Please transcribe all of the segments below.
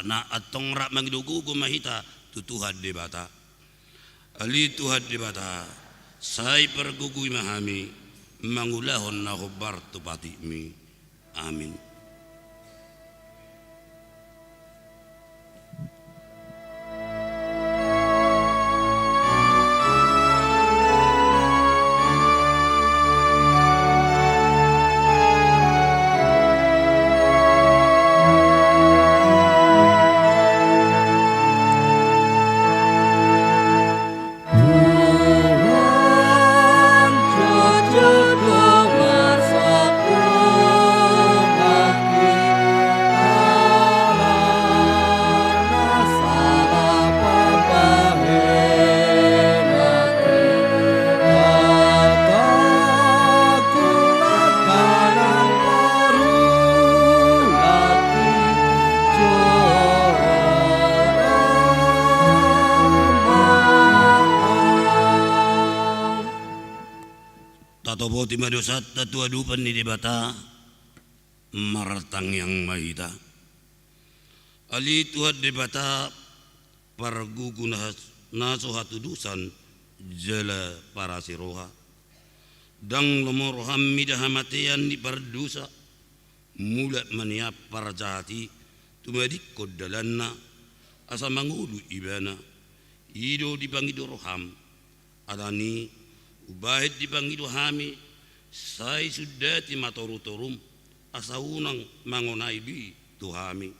na atong rak magdugugo mahita tutuhad di bata ali tuhad di bata say perguguy mahami mangulahon na hubar tupati mi amin. Tatopo ti madosat tatuadupan ni debata maratang yang mahita ali tuad debata pargugunahas naso hatudusan jala para siroha dang lomoroham midahamatean di pardusa mulat maniap para jahati tumadik kodalanna asa mangulu ibana ido di pangidoroham adani ubahit di pangido hami say sudati matorutorum asaunang mangonay bi tuhami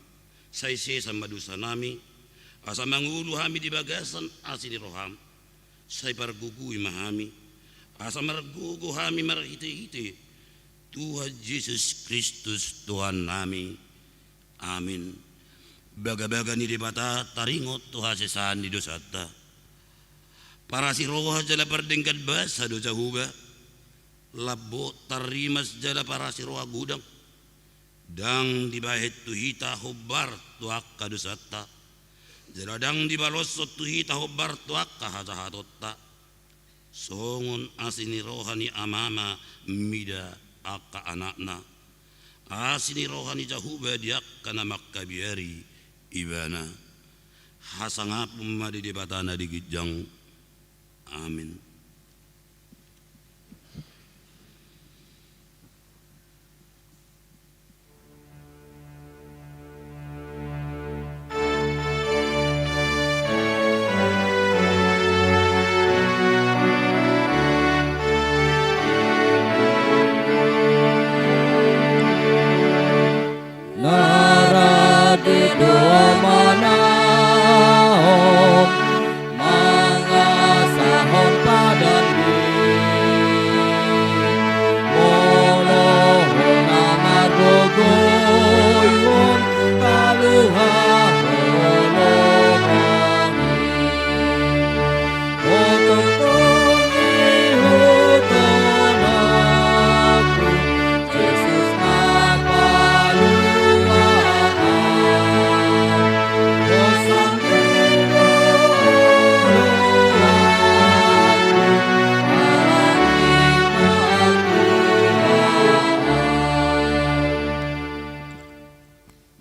say sesa madusa nami asa mangulu hami di bagasan asini roham say parguguy mahami asa margugu hami marhite-hite Tuhan Yesus Kristus Tuhan nami amin. Baga-baga ni dibata taringot Tuhan sesan di dosata para si roha jala pardengkat basa dosa huba labo tarimas jala para si roha gudang dang dibahit tuhita hubar tuak kadusata jala dang dibalosot tuhita hubar tuak kahajahatotta songon asini rohani amama mida akka anakna asini rohani jahuba diak kana makkabiari ibana hasangapum madi debatana digijang amin.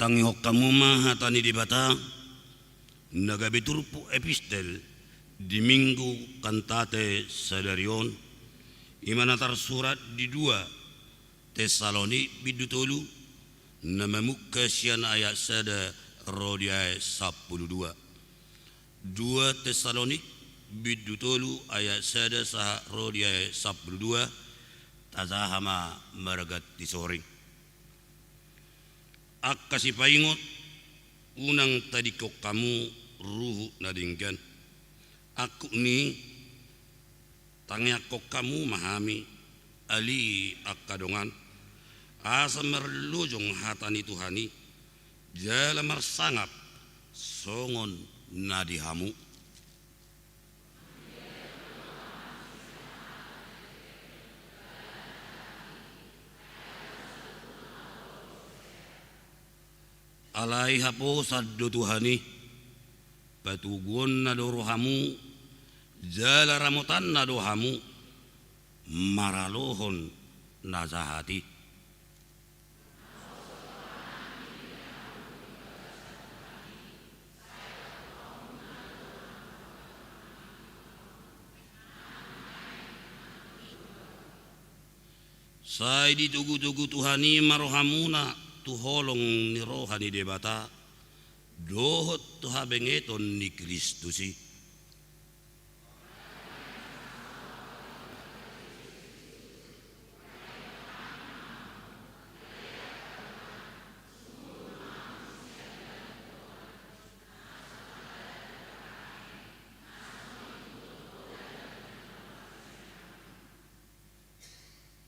Tangihok kamu mahatani di bata nagabiturpo epistel di minggu kantate sadarion imanatar surat di 2 Tesaloni bidutolu namamukka sian ayat sada rodiai 12 2 Tesaloni bidutolu ayat sada sah rodiai 12 tazahama maragat disoring ak kasih paingot unang tadi kok kamu ruhu nadinggan aku ni tangya kok kamu mahami ali akadongan asa merlujung hatani Tuhani jala marsangap songon nadihamu alai hapo saddo Tuhani patugon na dorohamu jala ramutan na dohamu maralohon nazahati Sai ditugu-tugu Tuhani marohamuna tuholong ni rohani debata dohot tuhabengeton ni Kristusi.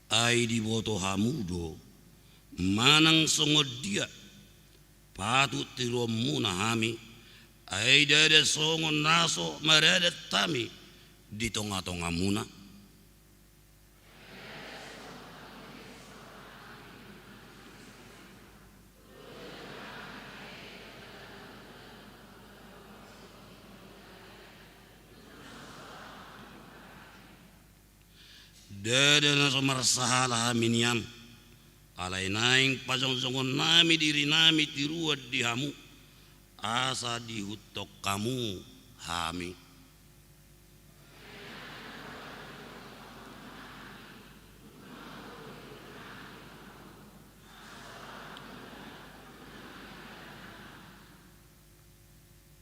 Ai diboto hamudo manang songod dia patut tiromuna hami ai dada songon naso maradat tami di tonga-tonga muna. Dada naso marsahala haminiam alai naing pasong-songon nami diri nami tiruat di hamu asa dihutok kamu hami.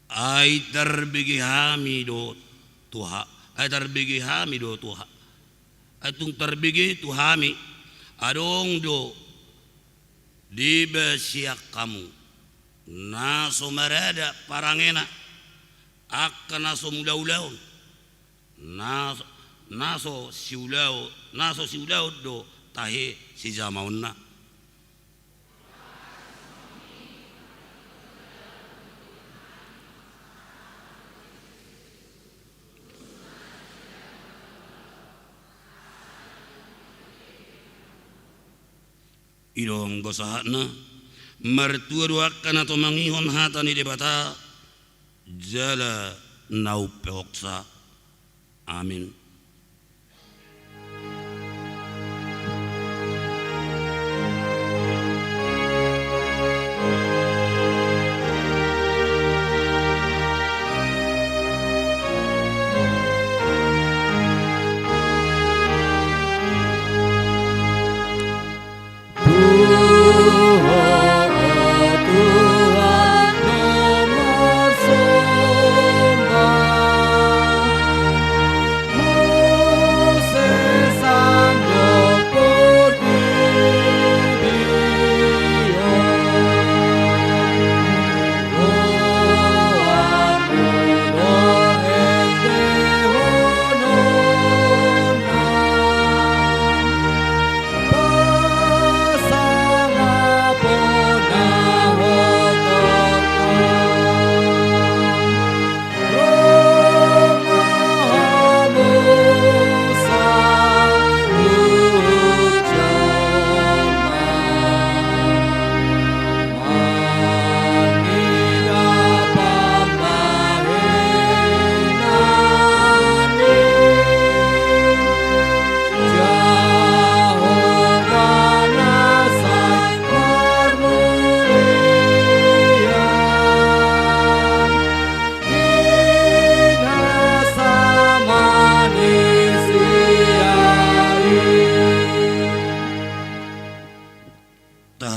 Ai terbigi hami do Tuha, ai terbigi hami do Tuha. Atung terbigi tuhami adong do di besiak kamu naso marada parangena akan naso mulau-lau naso siulau do tahe si zamauna. Idong gosahana mertua duakan atau mangihon hatani debata jala nau peoksa. Amin.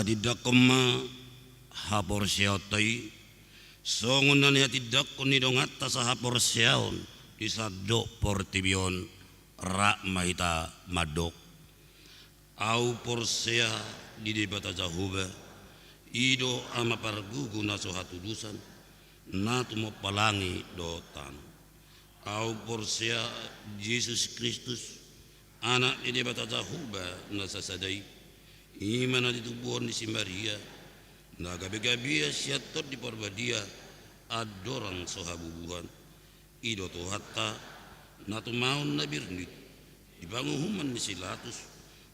Tidak kema hapor siautai songon nan tidak kuni dongat tasa hapor siaun disadok portibion rak mahita madok au porsia di debata jahuba ido ama pargugu naso hatudusan natu mo palangi dotan au porsia Yesus Kristus anak di debata jahuba nasasadai imana ditubuhon di Simbaria na gabi-gabi siatot di Porbadia adorang sohabubuhan ido to hatta na tumaon na birnit di banguhuman ni silatus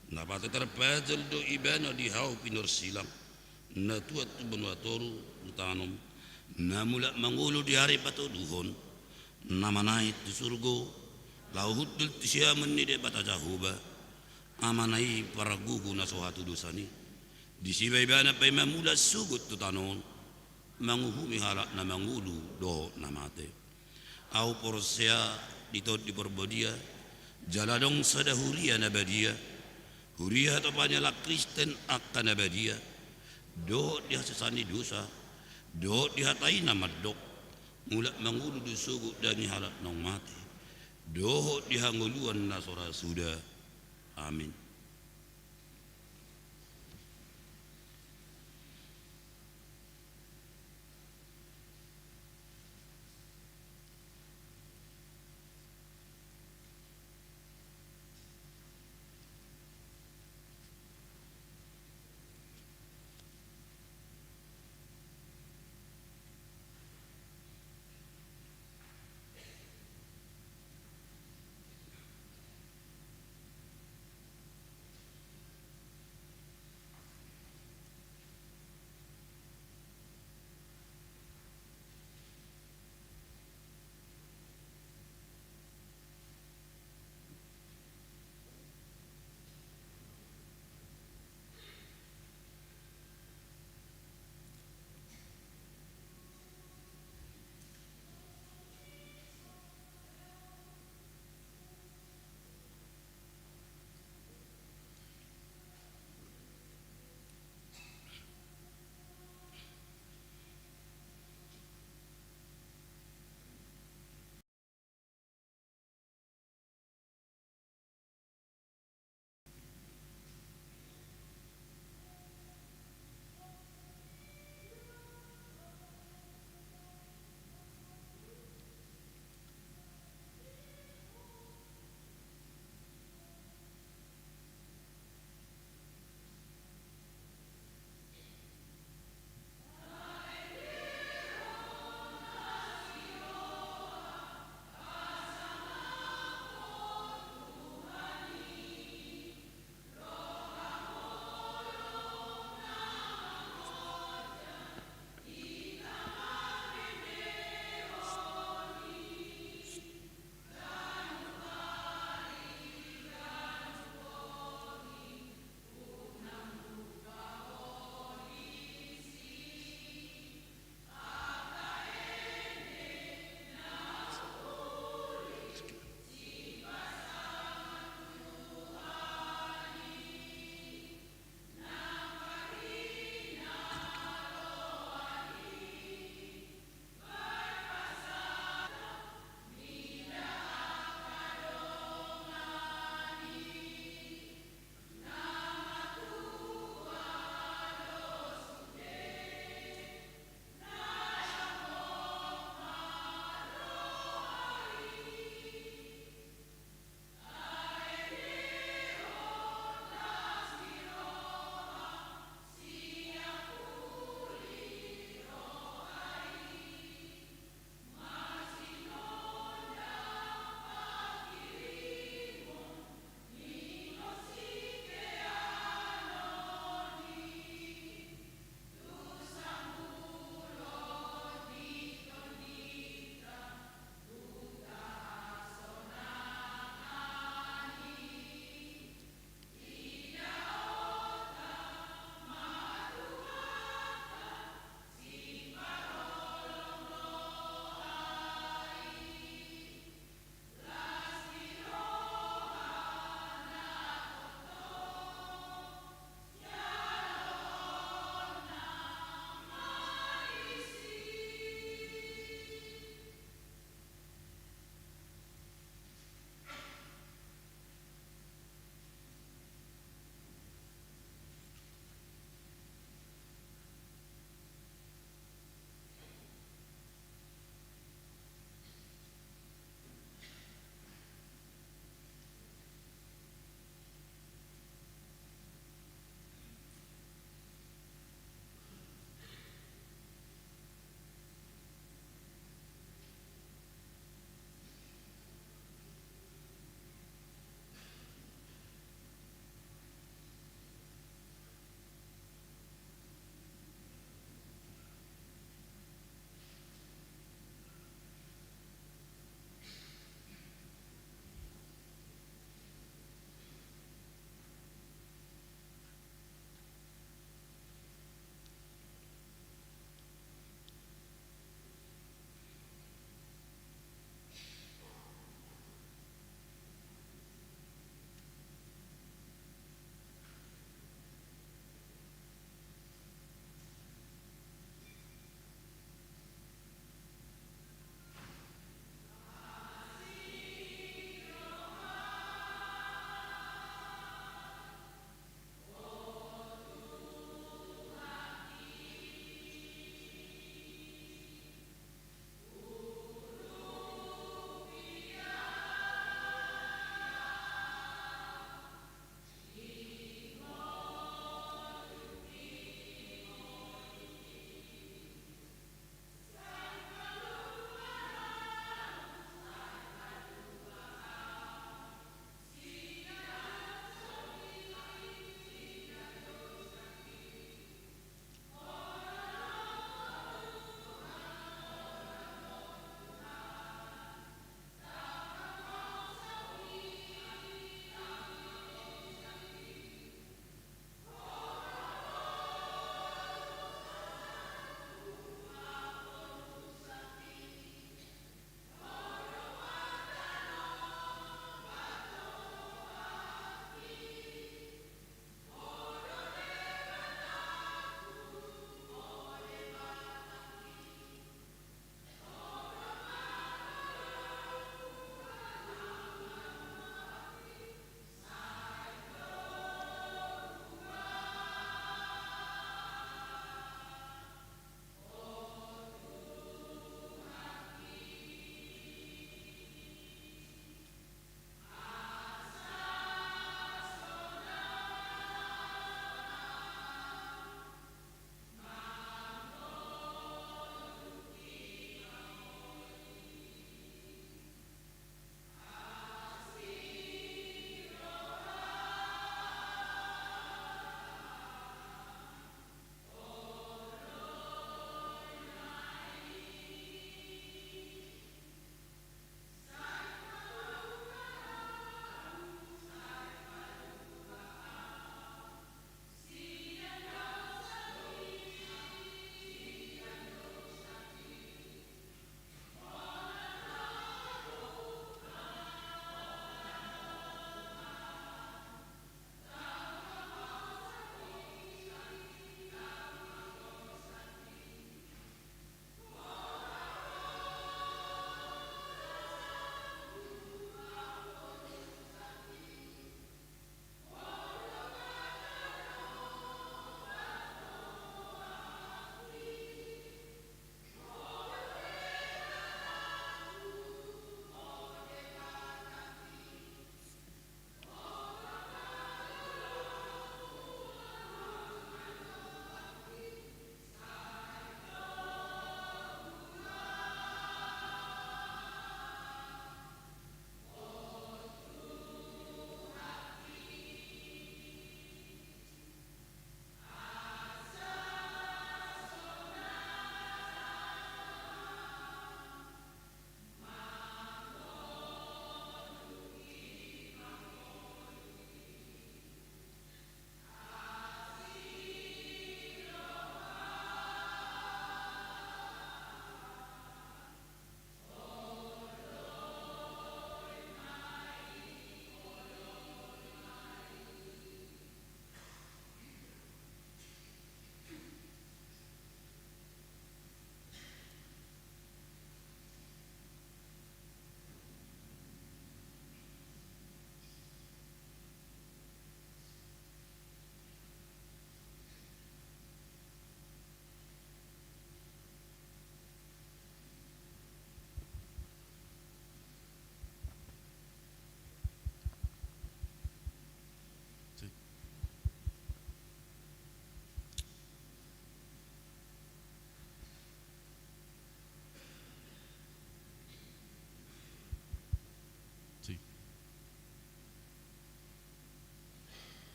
na pata terpajal do ibana di hau pinor silang na tuat tu benuatoru utanom na mula mangulo di hari patuduhon na manait di surgo lauhut dul tisiaman ni de batajahuba amanai para gugu na sohatu dosani di sibaybana pay mamula sugut tu tanon manguhumi halak na mangulu do namate au porsia ditot di Porbadia jaladong sadahuria na badia Huria atau panjala Kristen akan abadia. Do dia sesani dosa. Do dihatai nama dok. Mulak mangulu dusugu dan halat nong mati. Do dihanguluan nasora sudah. Amin.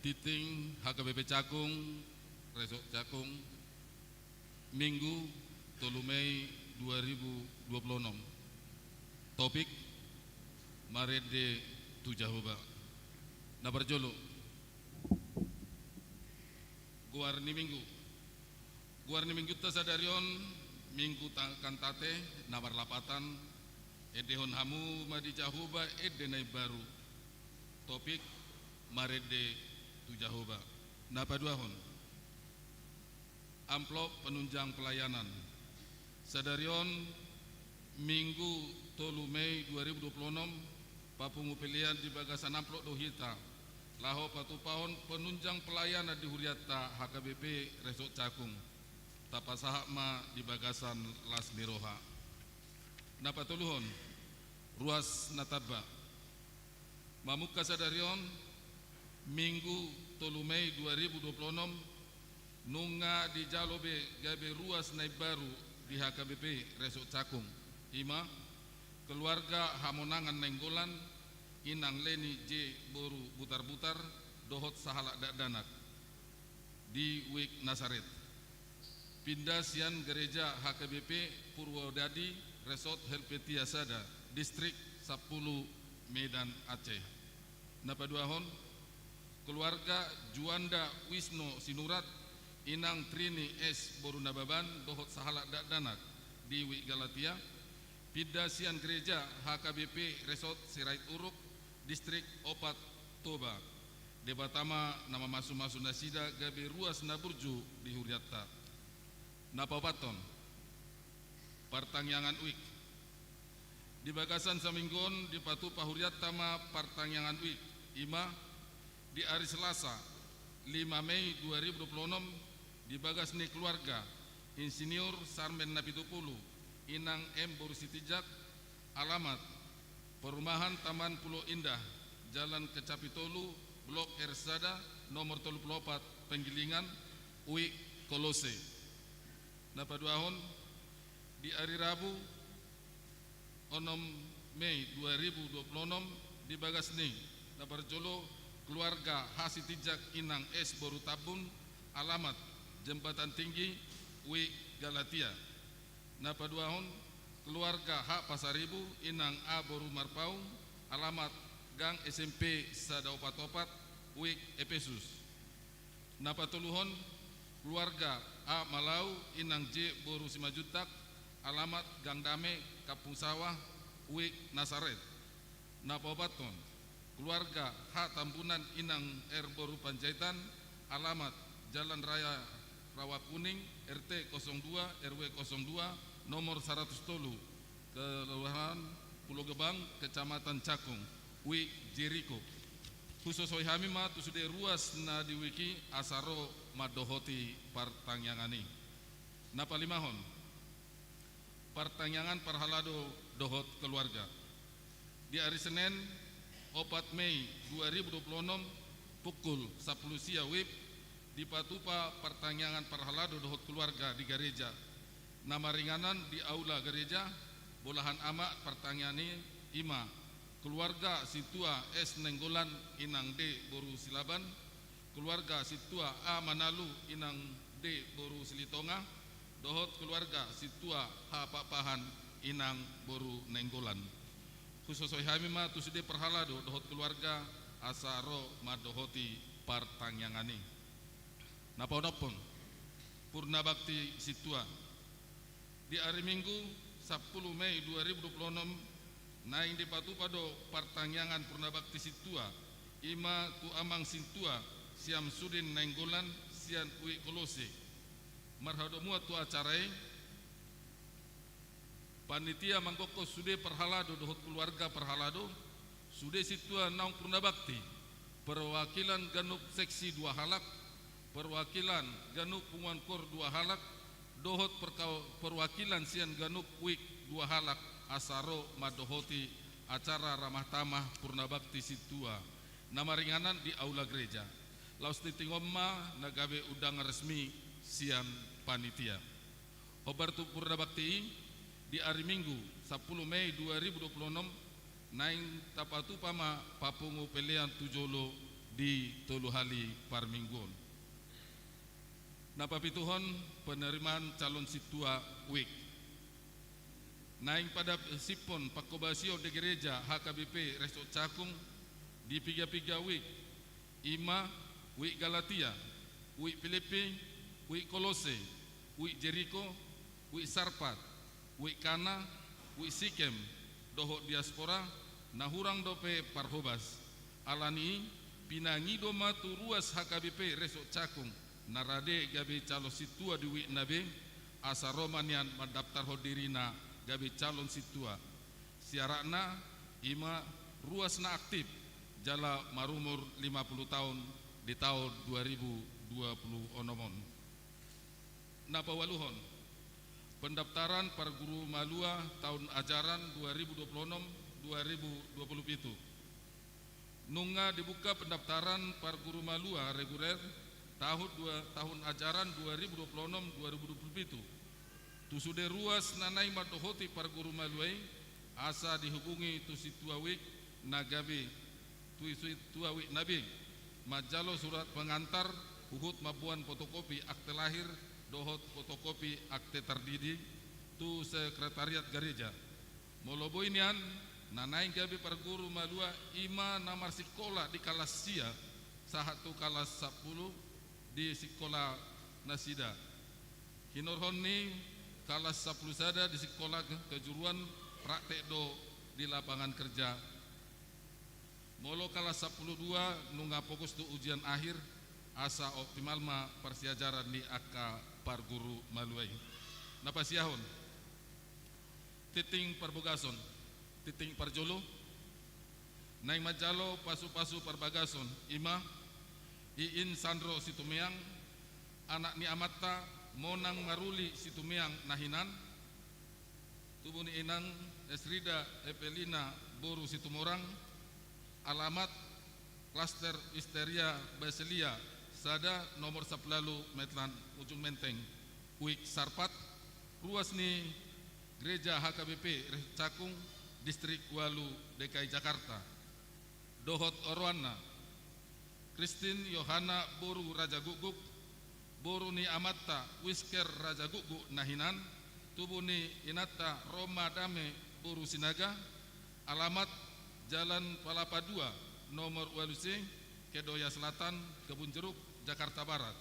meeting HKBP Cakung, Resort Cakung, Minggu 3 Mei 2026. Topik Marede Tujahoba. Na berjolo Guarni Minggu tasadarion Minggu kantate nabar lapatan edehon hamu madi Jahoba edenai baru. Topik Marede Tujahoba. Napa duahon amplop penunjang pelayanan sadarion Minggu 3 Mei 2026 papungu pilihan di bagasan amplop dohita laho patupahon penunjang pelayanan di huriata HKBP Resort Cakung tapasahakma di bagasan Las Miroha. Napa tuluhon ruas nataba mamuka sadarion Minggu 3 Mei 2026 nunga di jalobe gabe ruas naik baru di HKBP Resort Cakung. Ima keluarga hamonangan nenggolan inang leni J boru butar-butar dohot sahalak danak di Wik Nasaret. Pindah sian gereja HKBP Purwodadi Resort Helvetia Sada distrik 10 Medan Aceh. Napa duahon keluarga Juanda Wisno Sinurat inang Trini S Borunababan dohot sahalak danak di Wik Galatia. Pindah sian gereja HKBP Resort Sirait Uruk distrik Opat Toba. Debatama nama masu-masu nasida gabe ruas naburju di huriata. Napa paton partangyangan Wik di bagasan saminggon di patu pahuriat tama partangyangan Wik ima di hari Selasa 5 Mei 2026 di bagas ni keluarga Insinyur Sarmen Napitupulu inang M Borusitijak alamat Perumahan Taman Pulau Indah Jalan Kecapitolu Blok Ersada nomor 34 Penggilingan Wik Kolose. Napa duahon di hari Rabu 6 Mei 2026 di Bagasni Nabarjolo keluarga Hasitijak inang S Borutabun alamat Jembatan Tinggi Wik Galatia. Napa duahon keluarga H Pasaribu inang A Boru Marpaung alamat Gang SMP Sada Opat-Opat Wik Epesus. Napa tuluhon keluarga A Malau inang J Boru Simajutak alamat Gang Dame Kapung Sawah Wik Nasaret. Napa baton keluarga H Tambunan inang R Boru Panjaitan alamat Jalan Raya Rawa Kuning RT 02 RW 02 nomor 100 Tolu Kelurahan Pulau Gebang Kecamatan Cakung Wik Jeriko. Khusus hoi hamima tu sudah ruas na di wiki asaro madohoti partangyangani. Napa limahon partangyangan parhalado dohot keluarga di hari Senin 4 Mei 2026 pukul 10 sia wib di patupa partangyangan parhalado dohot keluarga di gereja nama ringanan di aula gereja bolahan amak partangyangan ima keluarga Situa S Nenggolan inang D Boru Silaban, keluarga Situa A Manalu inang D Boru Silitonga, dohot keluarga Situa H Papahan inang Boru Nenggolan. Khusus hamima tu sudah perhalado dohot keluarga asaro madohoti partangyangani. Napa-napon Purna Bakti Situa di hari Minggu 10 Mei 2026 naing di patu pado partangyangan Purna Bakti Situa ima tu amang Sintua siam sudin Nenggolan sian Ui Kolose marhado muat tu acarai panitia manggoko sude perhalado dohot keluarga perhalado sude Situa naung Purna Bakti perwakilan Ganuk seksi 2 halak perwakilan Ganuk Punguan Kor 2 halak dohot perwakilan sian Ganuk Wik 2 halak asaro madohoti acara ramah tamah Purna Bakti Situa nama ringanan di aula gereja laus titingomma nagabe udang resmi sian panitia hobar tu Purna Bakti di hari Minggu 10 Mei 2026 naing tapatu pama papungu pelian tujolo di Toluhali Parminggon. Napa pituhon penerimaan calon situa WIK. Naing pada sipon pakobasio de gereja HKBP Resort Cakung di piga-piga WIK. Ima, WIK Galatia, WIK Filipi, WIK Kolose, WIK Jericho, WIK Sarpat, WIK Kana, WIK Sikem, doho diaspora, nahurang dope parhobas. Alani pinangido matu ruas HKBP Resort Cakung, narade gabe calo situa di WIK Nabe, asa romanian mendaftar hodirina gabe calon situa. Siarakna ima ruas na aktif jala marumur 50 tahun di tahun 2020 onomon. Napa waluhon pendaftaran para guru malua tahun ajaran 2026-2027. Nunga dibuka pendaftaran para guru malua reguler tahun ajaran 2026-2027. Tu sudah ruas nanai madohoti para guru maluai asa dihubungi tu situa WIK nagabe tu situa WIK nabi majalo surat pengantar uhut mabuan fotokopi akte lahir dohot fotokopi akte terdidi tu sekretariat gereja molobo inian nanai gabe para guru malua ima namar sekolah di kelas sia sahatu kelas 10 di sekolah nasida kinorhon ni kelas 10 sada di sekolah kejuruan praktek do di lapangan kerja. Molo kelas 12 nungga fokus tu ujian akhir asa optimal ma persiajaran di akka par guru maluai. Napa siahon? Titing parbogason, titing parjolo, naing majalo pasu-pasu parbagason, ima, iin Sandro Situmeang, anak ni Amata, Monang Maruli Situmeang Nahinan, tubuni inang Esrida Epelina Boru Situmorang, alamat klaster Wisteria Basilia Sada nomor 10 Metlan Ujung Menteng WIK Sarpat, ruas ni Gereja HKBP Cakung Distrik Walu DKI Jakarta. Dohot Orwana Christine Yohana Boru Raja Guguk Boru ni Amata Wisker Raja Guguk Nahinan, tubuh ni Inata Roma Dame Boru Sinaga, alamat Jalan Palapa 2 nomor Waluse Kedoya Selatan Kebun Jeruk Jakarta Barat.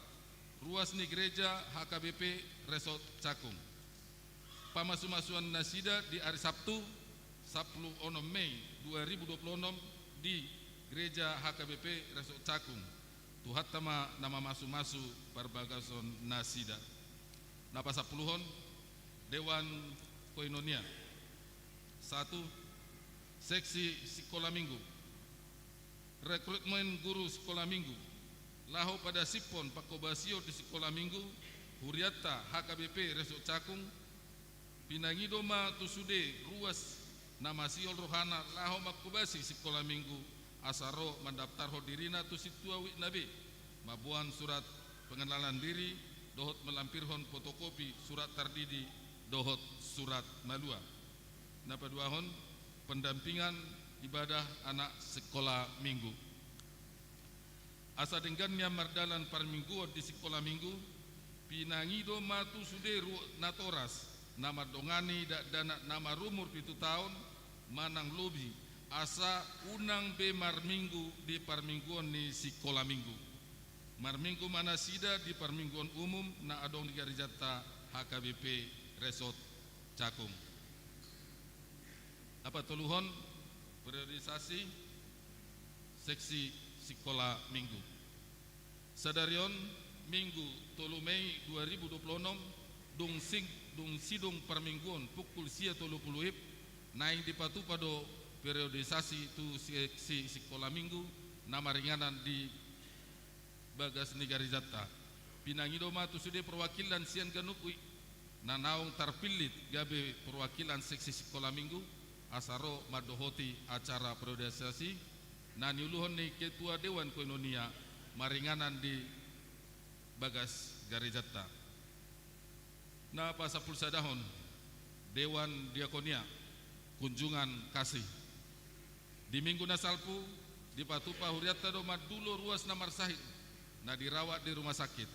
Ruas ni Gereja HKBP Resort Cakung. Pamasu-masuan nasida di hari Sabtu 10 Mei 2026 di Gereja HKBP Resort Cakung. Tuhat tama nama masu-masu perbagason nasida. Napa 10-on Dewan Koinonia. 1. Seksi Sekolah Minggu. Rekrutmen guru sekolah minggu. Laho pada sipon pakobasio di sekolah minggu. Huriata HKBP Resort Cakung. Pinangidoma tusude ruas nama siol rohana laho makobasi sekolah minggu. Asaro mendaftar hodirina tu situa WIK nabi mabuan surat pengenalan diri dohot melampirhon fotokopi surat terdidi dohot surat malua. Napa duahon pendampingan ibadah anak sekolah minggu. Asa denggannya mardalan parmingguan di sekolah minggu pinangido matu suderu natoras nama dongani dan nama rumur 7 tahun manang lobi asa unang be marminggu di parmingguan ni sekolah minggu. Marminggu mana sida di parmingguan umum na adong di garijata HKBP Resort Cakung. Apa toluhon periodisasi seksi sekolah minggu. Sadarion Minggu 3 Mei 2026 dung sidung parmingguan pukul sia 30 naing dipatu pado periodisasi itu seksi sekolah minggu nama ringanan di bagas negara jata pinangidoma tu sudah perwakilan sian ganukui nanaung tarpilit gabe perwakilan seksi sekolah minggu asaro madohoti acara periodisasi naniuluhon ni ketua Dewan Koinonia maringanan di bagas garejata na pasapul sadahon Dewan Diakonia kunjungan kasih di minggu nasalpu di patupa huriatta do madulo ruas na marsahit na dirawat di rumah sakit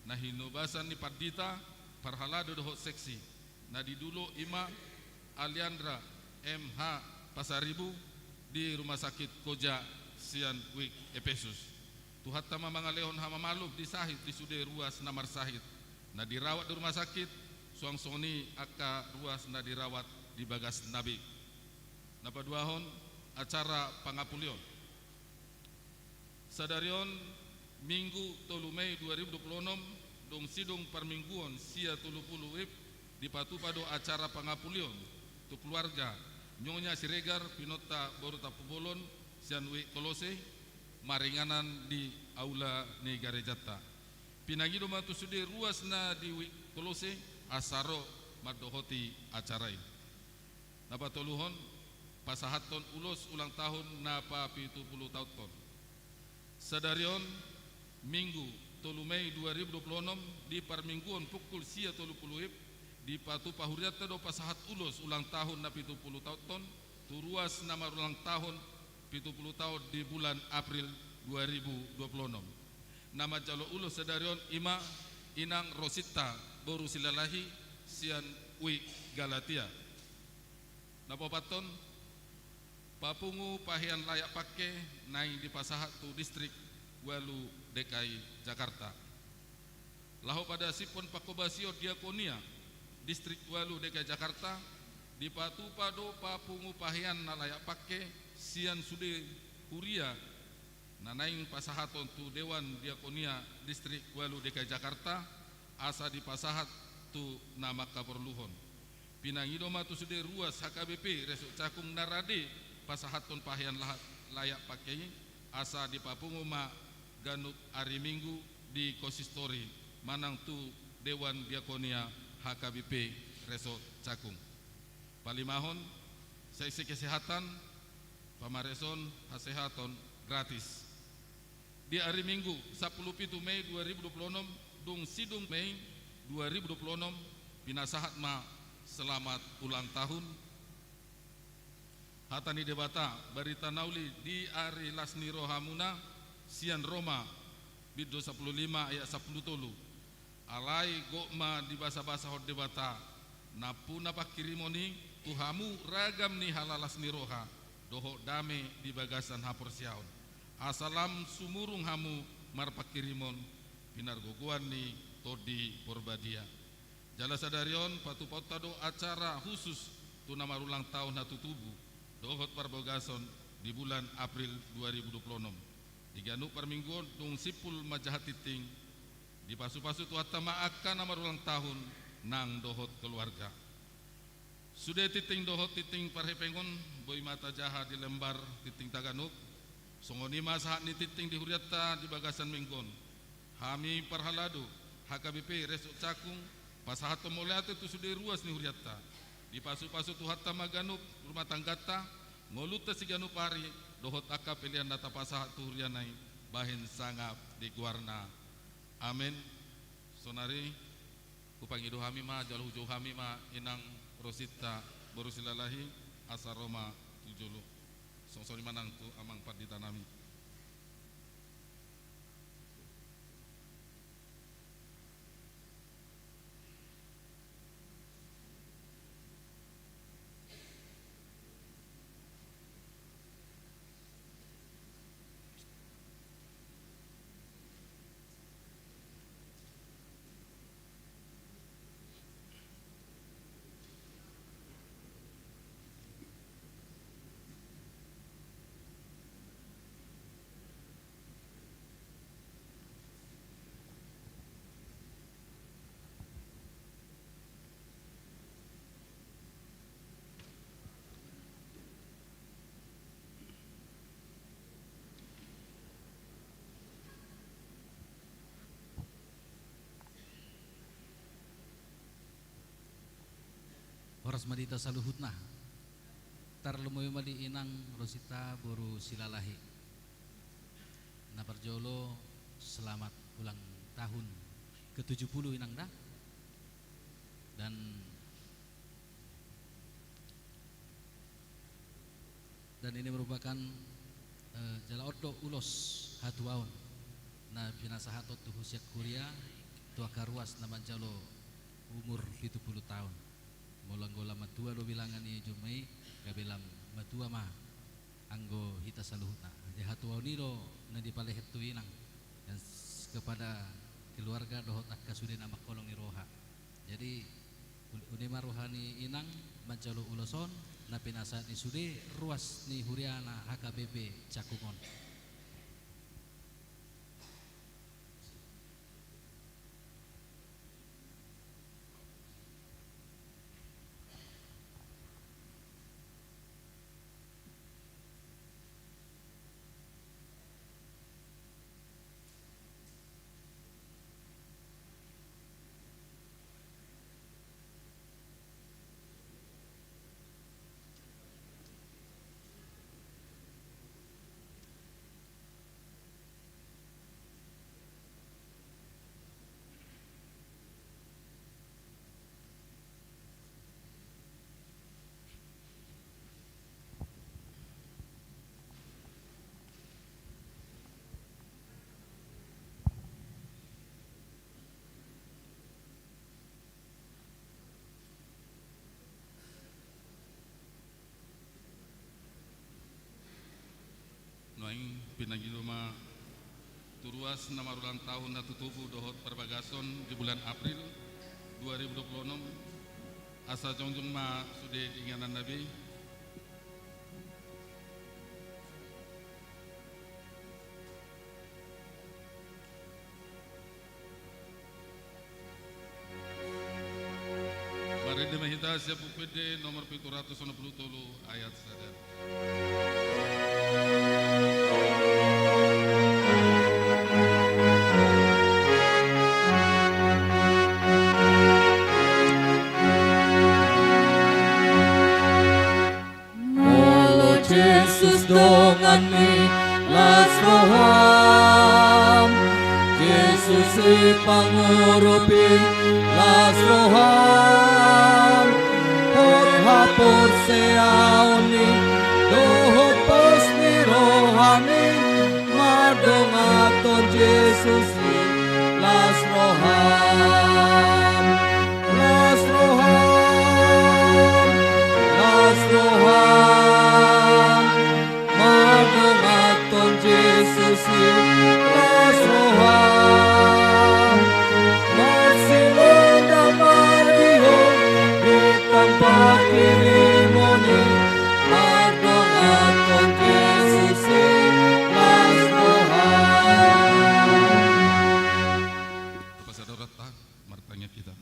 na hinubasan ni Padita parhalado doho seksi na didulo Ima Aliandra MH Pasaribu di rumah sakit Koja Sian Wik Epesus tuhat tama mga lehon hama malub di sahit di sude ruas na marsahit na dirawat di rumah sakit suang soni aka ruas na dirawat di bagas nabi napaduahon acara pangapulion sadarion Minggu 3 Mei 2026 dong sidong permingguan sia 30 wib di patupado acara pangapulion tu keluarga Nyonya Siregar Pinota Boruta Pubolon Sianwi Kolose maringanan di aula ni Garejata pinangido matu sude ruas na di Kolose asaro madohoti acara ini napa toluhon pasahaton ulos ulang tahun napa 70 tahun sadarion Minggu 3 Mei 2026 di parmingguan pukul sia 30 wib di patu pahuriata do pasahat ulos ulang tahun na 70 tahun turuas nama ulang tahun 70 tahun di bulan April 2026 nama jalo ulos sadarion Ima Inang Rosita Boru Silalahi Sian Wi Galatia napa paton papungu pahian layak pakai naik di pasahat tu distrik Walu DKI Jakarta lahu pada sipon pakobasio diakonia distrik Walu DKI Jakarta di patupado papungu pahian na layak pakai sian sude huria nanaing pasahaton tu dewan diakonia distrik Walu DKI Jakarta asa di pasahat tu nama kaperluhon pinangido matu sude ruas HKBP resuk cakung narade pasahaton pahian layak pakai asa di papungu ma ganuk hari Minggu di konsistori manang tu dewan diakonia HKBP Resort Cakung palimahon seksi kesehatan pamareson kesehatan gratis di hari Minggu 17 Mei 2026 dung sidung Mei 2026 pinasahat ma selamat ulang tahun hatani debata barita nauli di ari lasni rohamuna Sian Roma Biddo 15 ayat 10 tolu alai gokma di basa-basa hot debata napuna pakirimoni tuhamu ragam ni halalas ni roha doho dame di bagasan hapor siaon asalam sumurung hamu marpakirimon pinar gogoan ni todi porbadia jala sadarion patu potado acara khusus tu nama ulang tahun hatu tubuh dohot parbogason di bulan April 2026 diganu permingguan dung sipul majahat titing di pasu-pasu tu atama akan nama ulang tahun nang dohot keluarga sudah titing dohot titing parhepengon boy mata jaha di lembar titing taganuk songoni masahat ni titing di huriata di bagasan minggon hami parhalado HKBP Resuk Cakung pasahat tomoleate tu sudah ruas ni huriata di pasu-pasu tu hatta maganuk rumah tanggata ngoluta si ganu pari dohot aka pilihan data pasahat tu hurianai bahin sangap di guarna amin sonari kupangido hami ma jaluh jauh hami ma Inang Rosita Borusilalahi asaroma tujulu songsori manang tu amang paditanami Horas madita saluhutna tarlumoy mali Inang Rosita Boru Silalahi naparjolo selamat ulang tahun ke-70 Inang dah dan ini merupakan jala oddo ulos hatuaon na pinasahatot tu husiak kuria tua karuas na manjalo umur 70 tahun molanggola matua do bilangan ni jumai gabelam matua ma anggo hita saluhna jadi hatuaon ni do na dipalehet tu inang dan kepada keluarga dohot akka sudah nama kolong ni roha jadi unima rohani inang manjalo uloson na pinasahat ni sude ruas ni huriana HKBP Cakungon. Noing pinagiluma turuas nama ulang tahun na tutubu dohot perbagason di bulan April 2026 asa jongjong ma sudah diinganan Nabi mari demahita siap UPD nomor 760 ayat sadar. Yesus dongani las roham Yesus pangurupin las roham Hot hapor seaoni dohot pos ni rohamin Mardongaton Yesus las roham Las roham Las roham Jesus las roham Marsimon damariho di tempat kirimoni Mardongaton Jesus las roham. Apa saudara tak martanya kita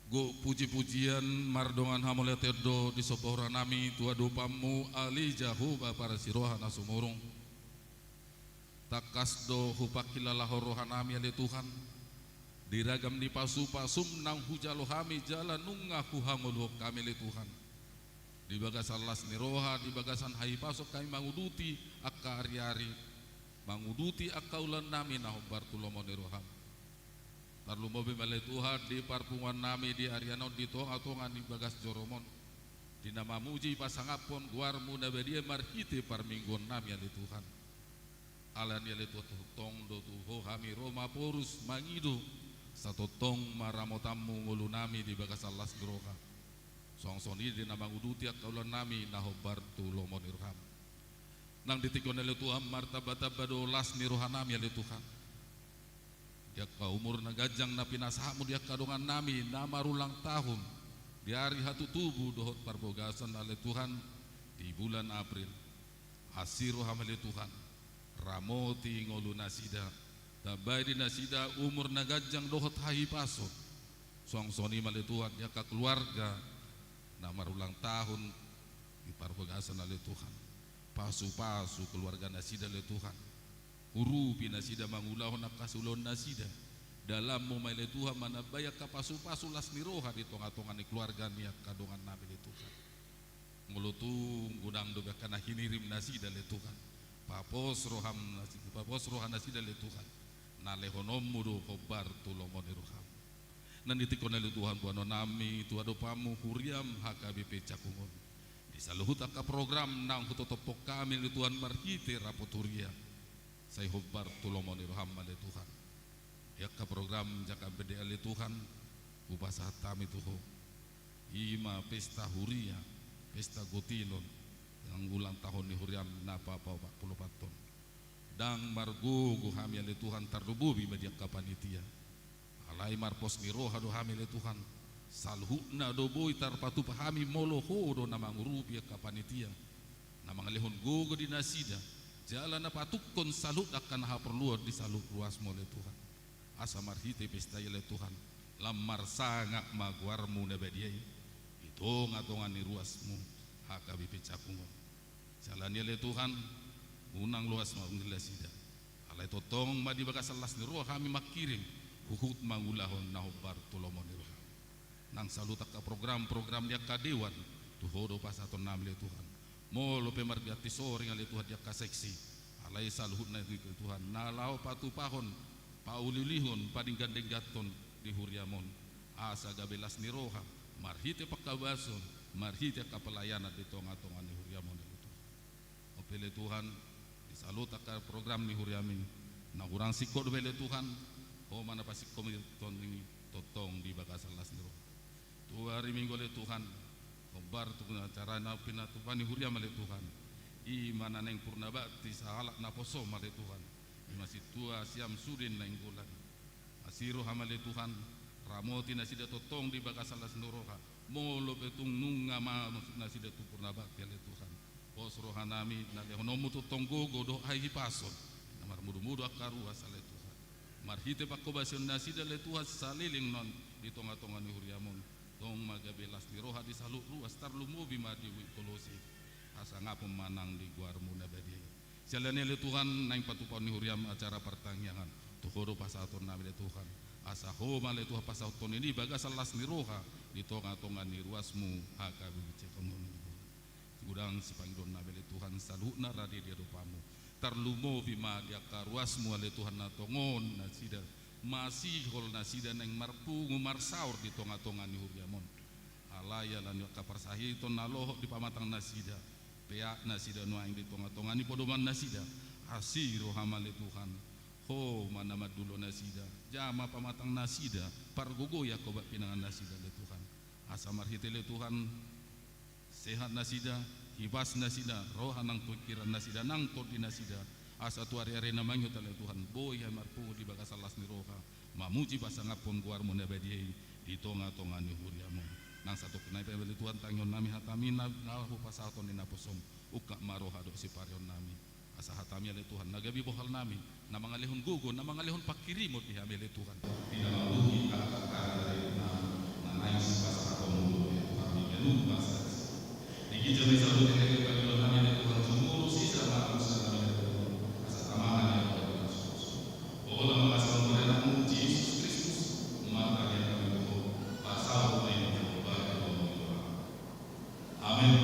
Go puji-pujian mardongan hamulia terdo di sobohra nami tua dopamu ali jahu para siroha nasumurung takas do hupakila lahor rohanami ali Tuhan diragam di pasu-pasum nang hujalo hami jalan nungaku hamuluh kami ali Tuhan di bagasan las niroha di bagasan hai pasok kami manguduti akka ari-ari manguduti akka ulan nami nahobar tulomo niroham Tarlu mobi malai Tuhan di parpungan nami di Ariano di tonga-tonga di bagas joromon di nama muji pasangapon guarmu nabedia marhite parminggon nami ali Tuhan alan yali tong do tuho hami Roma porus mangido satu tong maramotamu ngulu nami di bagas alas geroka songsoni di nama nguduti akaulan nami nahobar tulomon irham nang ditikon ali Tuhan martabata badolas nirohan nami ali Tuhan dia ka umur na gajang na pinasahamu dia kadongan nami nama ulang tahun di hari hatu tubuh dohot parbogasan oleh Tuhan di bulan April hasiru hamali Tuhan ramoti ngolu nasida tabai di nasida umur na gajang dohot hahi paso songsoni mali Tuhan dia ka keluarga nama ulang tahun di parbogasan oleh Tuhan pasu-pasu keluarga nasida oleh Tuhan Urupi nasida mangulahon nakasulon nasida dalam mumaile Tuhan mana bayak kapasu-pasu las niroha di tonga-tonga ni keluarga niat kadongan nabi le Tuhan ngulutung gudang dobe kana hinirim nasida le Tuhan papos rohan nasida le Tuhan nalehonom mudo kobar tulomo ni roham nan ditikon le Tuhan buano nami tuado pamu huriam HKBP Cakungon Di saluhut ka program nang hutotopok kami ni Tuhan marhiti rapoturia. Saya hubbar tulomoni roham le Tuhan. Ya ka program jaka bede le Tuhan. Ubasa hatami tuho. Ima pesta huria, pesta gotilon. Yang ulang tahun ni huriam napa apa 40 ton. Dang margugu hami le Tuhan tardububi badiak ka panitia. Alai marpos ni roha do hami le Tuhan. Salhuna do boy tarpatu pahami moloho do namang urupi ka panitia. Namang lehon gogo di nasida. Jalan na patukon salut akan ha perlu di salut ruas mo le Tuhan. Asa marhite pesta le Tuhan. Lamar sangak magwarmu na badiay. Ito ngatongan ni ruasmu hakabi picakungo. Jalan le Tuhan unang luas mo nila sida. Alay totong madi bakasalas ni roh kami makirim hukut mangulahon na hubbar tulomon ni roh. Nang salutak ka program-program dia kadewan tuhodo pasaton namle Tuhan. Molo pemargiati soring ale Tuhan dia ka seksi. Alay saluhut na Tuhan. Nalaw patupahon paulilihon pading gandeng gaton di huriamon. Asa gabelas ni roha marhite pakabason marhite ka pelayanan di tonga-tonga ni huriamon itu. Opele Tuhan disalutak ka program ni huriamin. Na urang sikod bele Tuhan. O mana pasik komiton ni totong di bakasalas ni roha. Tua hari minggu le Tuhan Obar tu acara na pinatupani huriam le Tuhan I mana neng purna bakti sahalak na posom le Tuhan I masih tua siam sudin na inggulan Asiru hama le Tuhan Ramoti na sida totong di bakasalas nuroha Molo petung nunga ma nasida tu purna bakti le Tuhan Pos rohanami na lehonomu totong gogo do hai pason Namar mudu-mudu akaru asal le Tuhan Marhite pakobasion nasida le Tuhan saliling non di tonga-tonga ni huriamon Tong magabelas di roha di saluk ruas tarlumu bima di wikolosi asa ngapun manang di guarmu nabadi jalane le Tuhan naing patupon ni huriam acara pertangyangan tuhoro pasaton nabi le Tuhan asa homa le Tuhan pasaton ini bagas salas ni roha di tonga-tonga ni ruasmu hakabi cekongon gudang sipanggidon nabi le Tuhan salukna radi dia rupamu tarlumu bima dia karuasmu le Tuhan na tongon nasida masih hol nasida neng marpu ngumar saur di tonga-tonga ni huriamon alaya lan ka parsahi ton naloh di pamatang nasida pea nasida nuaing di tonga-tonga ni podoman nasida asiru hamale Tuhan ho mana madulo nasida jama pamatang nasida pargogo ya koba pinangan nasida le Tuhan asa marhite le Tuhan sehat nasida hibas nasida roha nang pikiran nasida nang todi nasida asa tu ari-ari namanya tale Tuhan boy marpu di bakasalas ni roha mamuji pasangapun guarmu nabadi di tonga-tonga ni huriamon nang satu kenai pebeli Tuhan tangyon nami hatami nalahu pasaton ni naposom uka maroha do si parion nami asa hatami ale Tuhan nagabi bohal nami na mga lehon gugo na mga lehon pakirimot di hamile Tuhan tidak maluhi kakak-kakak na naing pasaton mo Tuhan di lupa di kita bisa lupa pagilon nami ale Tuhan sumuro sisa makusa Amanah yang berlangsung. Oleh mengasal mereka Yesus Kristus, maka yang kami tahu pasal yang terbaik dalam hidup. Amin.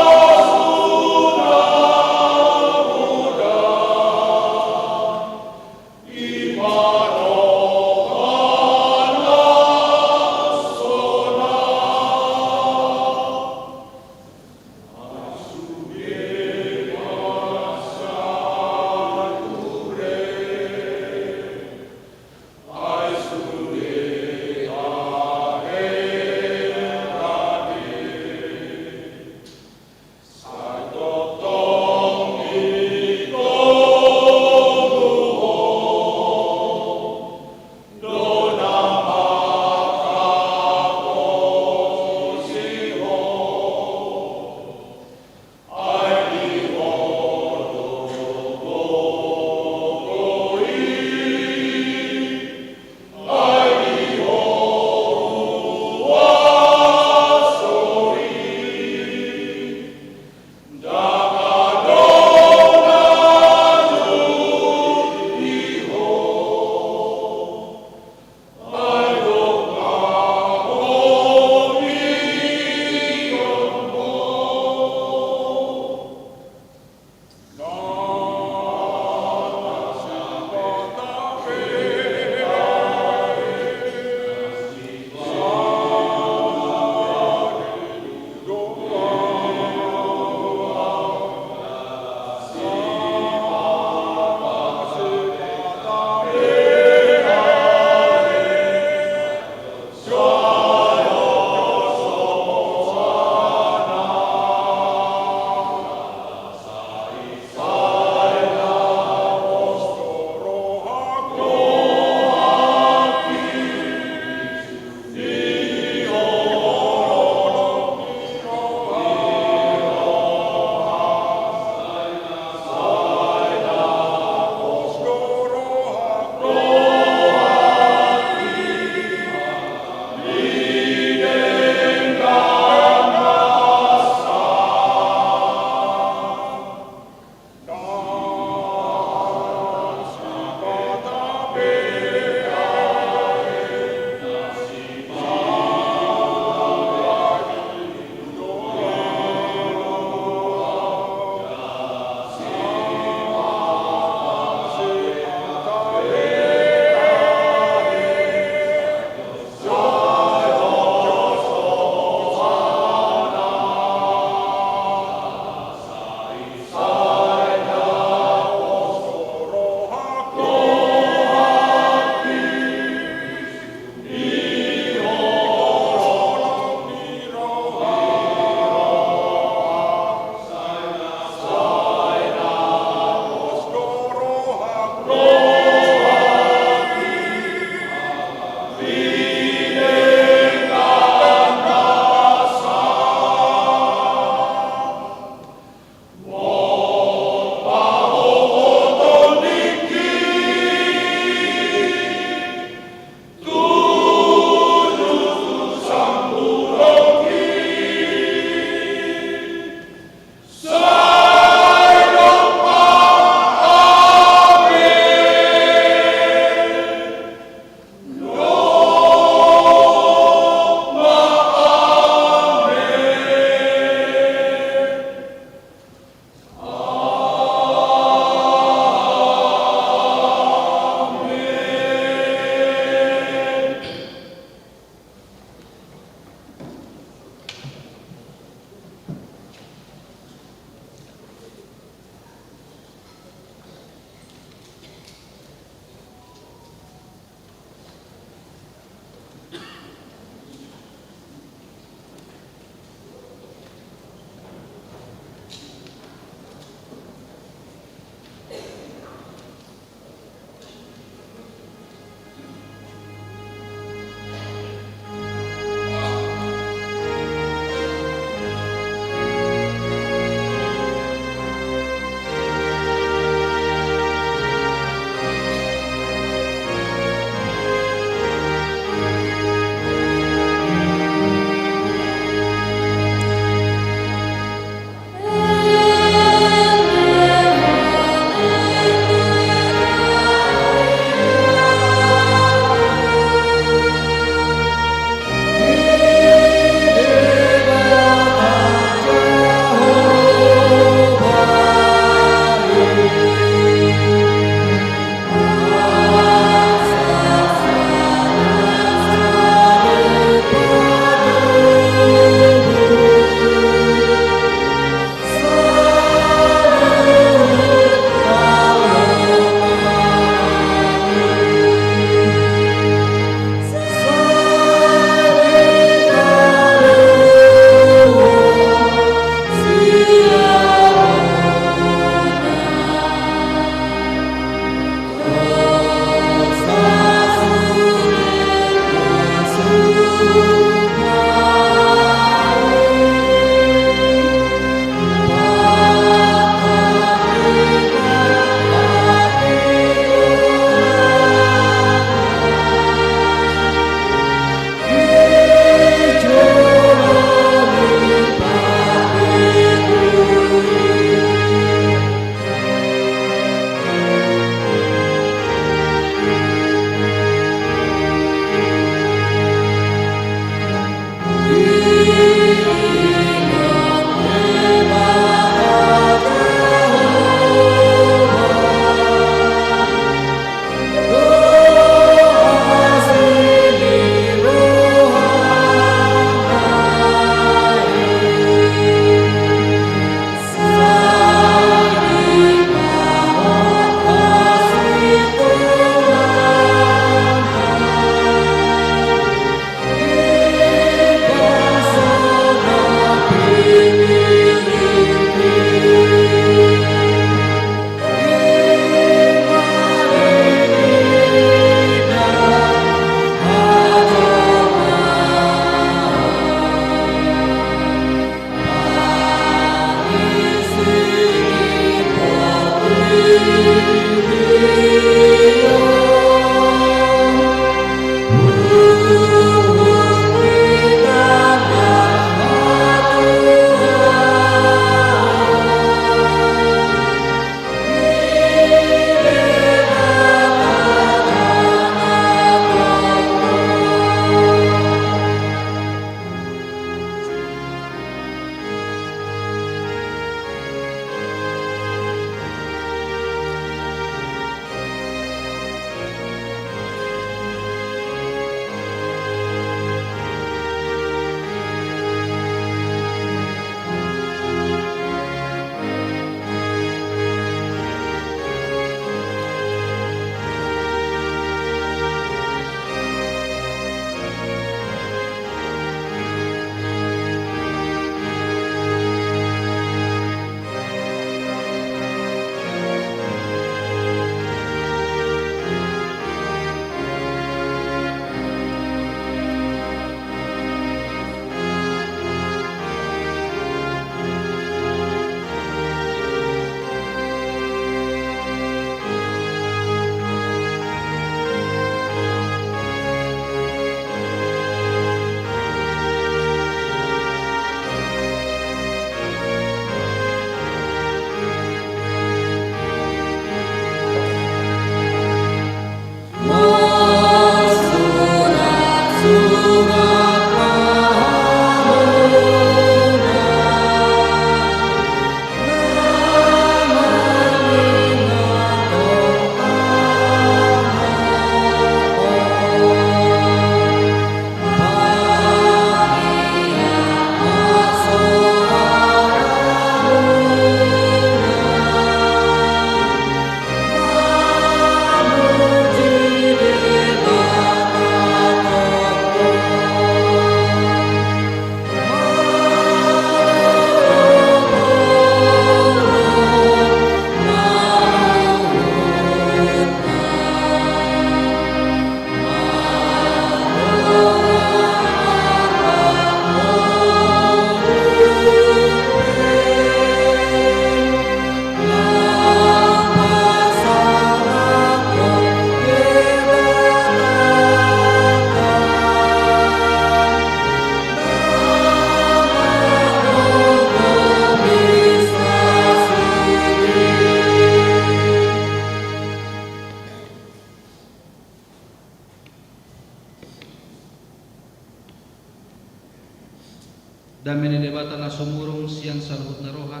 siang saluhut na roha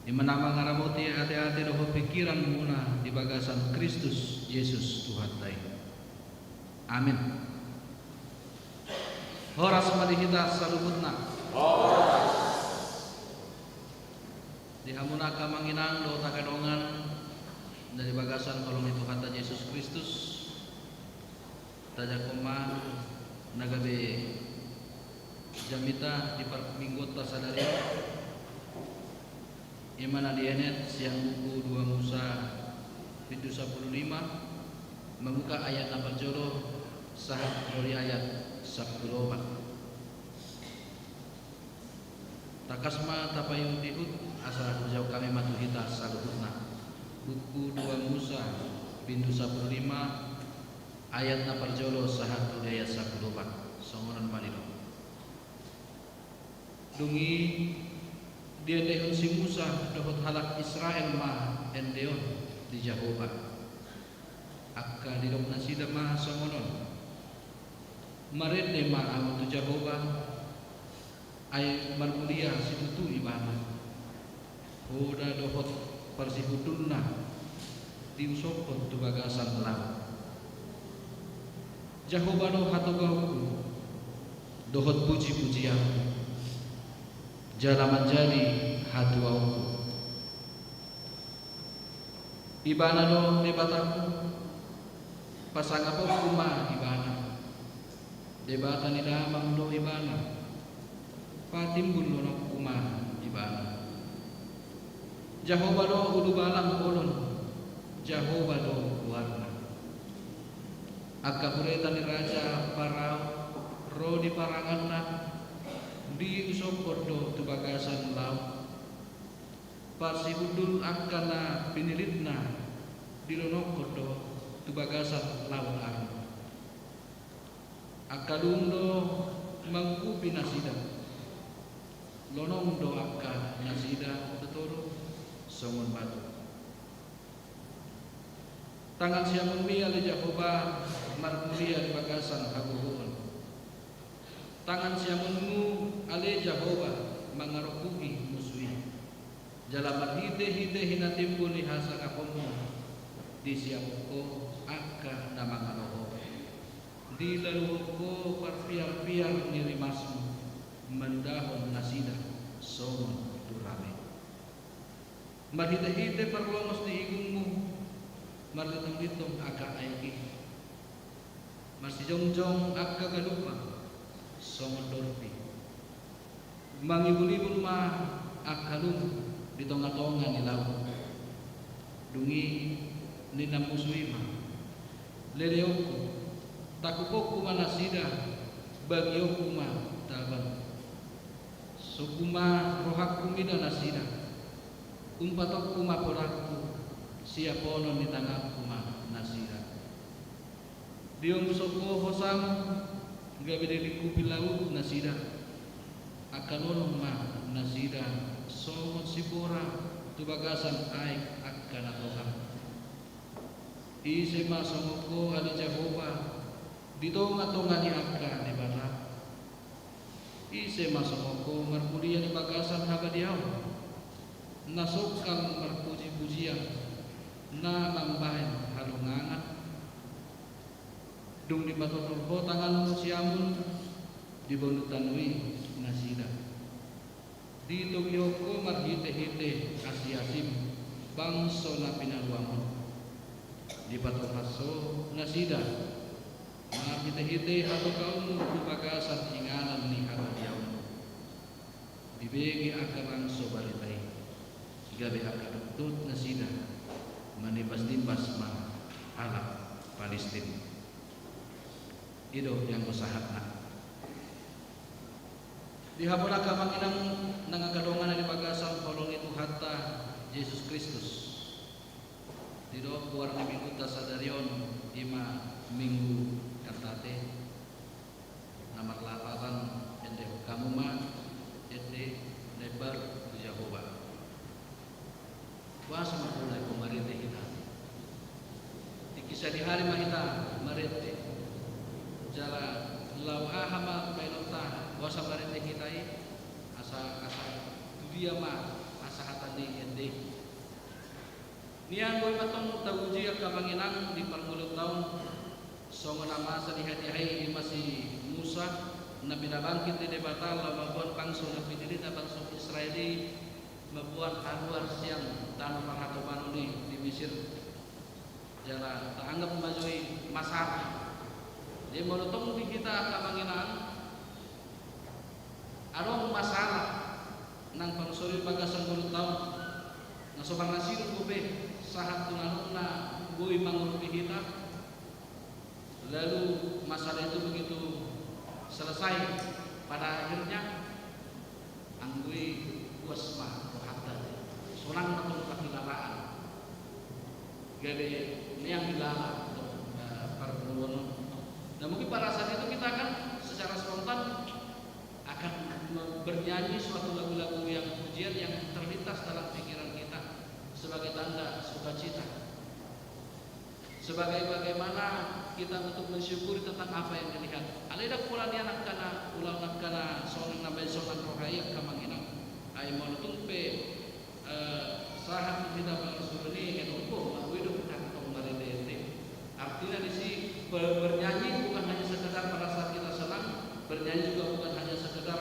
imanamang aramuti ate-ate roho pikiran muna di bagasan Kristus Yesus Tuhan lain. Amin. Horas malihita saluhut na dihamuna ka manginang do takadongan dari bagasan kolong itu kata Yesus Kristus tajak koma nagabe jamita di minggu tasadari imana dienet siang buku 2 Musa pintu 15 membuka ayat 8 jolo sahat dari ayat 10 takasma tapayun tihut asal jauh kami matuhita saluhutna buku 2 Musa pintu 15 ayat 8 jolo sahat dari ayat 10 songoran malino dungi dia dehun si Musa dohot halak Israel ma endeon di Jehovah akka di dok nasida ma songonon marede ma amu tu Jehovah ay marmulia situtu ibadah hoda dohot persihudunna diusopon tu bagasan lam Jehovah do hatogauku dohot puji-pujian jalaman jadi hatuauku ibana do debataku pasangapo kuma ibana debatan idamang do ibana patimbul lono kuma ibana Jehovah do udubalang ulun Jehovah do warna akka pureta ni raja Parao ro di paranganna di usopor do tu bagasan laut parsi udul akana pinilitna di lonokor do tu bagasan laut ang akadung do mangkupi nasida lonong do akka nasida tetoro songon batu tangan siamun mia le Jehovah marmulia di bagasan haguhun tangan siamunmu ale Jehovah mangarokugi musui jalaman hide hinatimbul ni hasa kapomo di siamuko akka namangaloho di laluko parpiar-piar nirimasmu mendahon nasida somon durame marhite-hite perlomos di igungmu marlitong-litong akka aiki marsijong-jong akka galupa songon dorpi mangibul-ibul ma akalum di tonga-tonga ni laut dungi ni namusui ma leleoku takupoku manasida bagioku ma tabang sukuma rohaku mida nasida umpatokku ma poraku siapono ni tangaku ma nasida diom soko hosam gabe dari kupilau nasida akanolong ma nasida somot sibora tu bagasan aik akan atoham ise ma somoko ali Jehovah di tonga-tonga ni akka di barat ise ma somoko marmulia di bagasan habadiau nasokang marpuji-pujian na lambahin halungangan dung di matutulho tangan siamun di bonutanui nasida di Tokyoko marhite-hite asiasim bangso na pinaluamon di patuhaso nasida marhite-hite hato kaum bagasan inganan ni harayaw bibegi akabangso balitai gabe akadutut nasida manibas-nibas ma halak Palestina ido yang usahatna dihabula ka manginang nangagadongan ni bagasan kolong itu hatta Yesus Kristus dido kuar ni minggu tasadarion 5 minggu katate namar lapatan ende kamu ma ende lebar Jehovah kuasa mapulai pemerintah kita dikisah di hari mahita marete jala lau ahama bainota wasa marente hitai asa dia mah asahatan di ende niang boy matong taguji ak kamanginang di parmulut taon so nama sa dihat-dihay masih Musa na binabangkit ni debata lababuan bangso na pinili na bangso Israeli mabuat haluar siang tanpa hatoban di Mesir jala taanggap majui masalah di molotong di kita kamanginang arong masalah nang pangsuri bagasan 10 tahun na sobrang nasiro ko be sahat tunanong na buhay mangulupi kita lalu masalah itu begitu selesai pada akhirnya anggui puas mah hatta sonang matong kakilaraan gede ini yang dilarang para penuan. Nah mungkin pada saat itu kita akan secara spontan akan bernyanyi suatu lagu-lagu yang pujian yang terlintas dalam pikiran kita sebagai tanda sukacita. Sebagai bagaimana kita untuk mensyukuri tentang apa yang dilihat. Aleda pula ni anak kana ulang nak kana sonang nabai sonang rohaya kamanginang. Ai monutung pe sahat kita bangsul ni enoko mawido kantong maridete. Artinya di sini bernyanyi bukan hanya sekedar pada saat kita senang, bernyanyi juga bukan hanya sekedar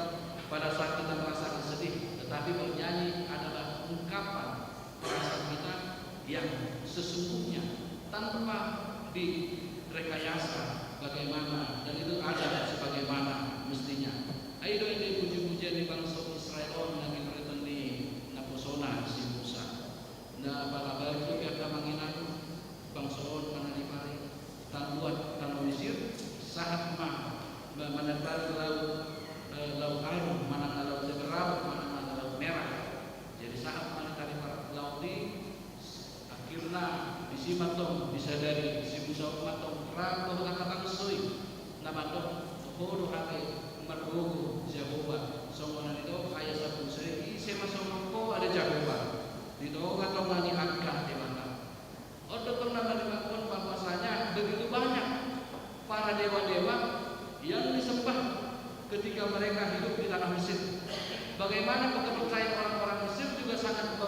pada saat kita merasakan sedih, tetapi bernyanyi adalah ungkapan perasaan kita yang sesungguhnya tanpa direkayasa bagaimana dan itu ada sebagaimana mestinya. Ayo ini puji-pujian di bangsa Israel Nabi Kriton di Naposona si Musa. Nah bala-bala itu biar kamanginan bangsa mana di mari tanbuat tanah Mesir saat mah menebar laut arum mana laut Teberau mana laut merah. Jadi saat mana dari laut di akhirnya bisi matong bisa dari si Musa matong rambut nakatang sui nama dong bodoh hati margogo Jehovah sombongan itu ayah satu seri sema sombongko ada Jehovah itu katong nani angkat di mana tong nama dilakukan bahwasanya begitu banyak para dewa-dewa yang disembah ketika mereka hidup di tanah Mesir. Bagaimana kepercayaan orang-orang Mesir juga sangat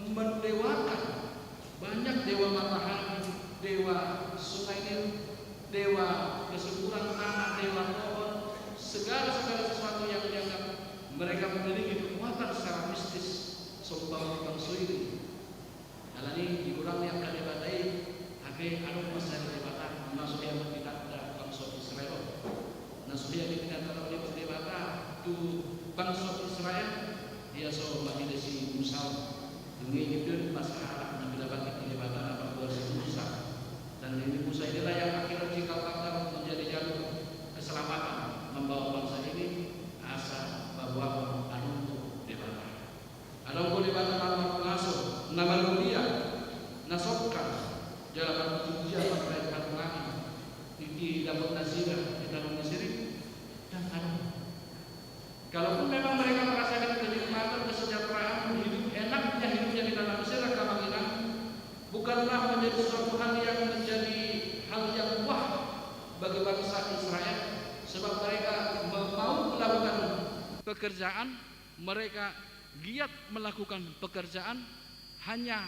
mendewakan. Banyak dewa matahari, dewa sungai Nil, dewa kesuburan tanah, dewa pohon, segala sesuatu yang dianggap mereka memiliki kekuatan secara mistis. Sombong bangsa ini. Alani diulang yang akan dibatai, akhir anu masa dibata, masuk yang tidak ada bangsa Israel. Nasuh yang tidak ada dibata, tu bangsa Israel dia so bagi desi Musa. Demi hidup masalah Nabi dapat dibata apa buat Musa. Dan ini Musa inilah yang akhirnya jika kata menjadi jalur keselamatan membawa bangsa ini asa bahwa anu untuk dibata. Anu untuk dibata nama pengasuh nama mulia nasokkan jalan pujian sampai kalangan di dapat nasira di dalam Mesir dan anu. Kalaupun memang mereka merasakan kenikmatan kesejahteraan hidup enaknya hidupnya di dalam Mesir kamanginang bukanlah menjadi suatu hal yang menjadi hal yang wah bagi bangsa Israel sebab mereka mau melakukan pekerjaan mereka giat melakukan pekerjaan hanya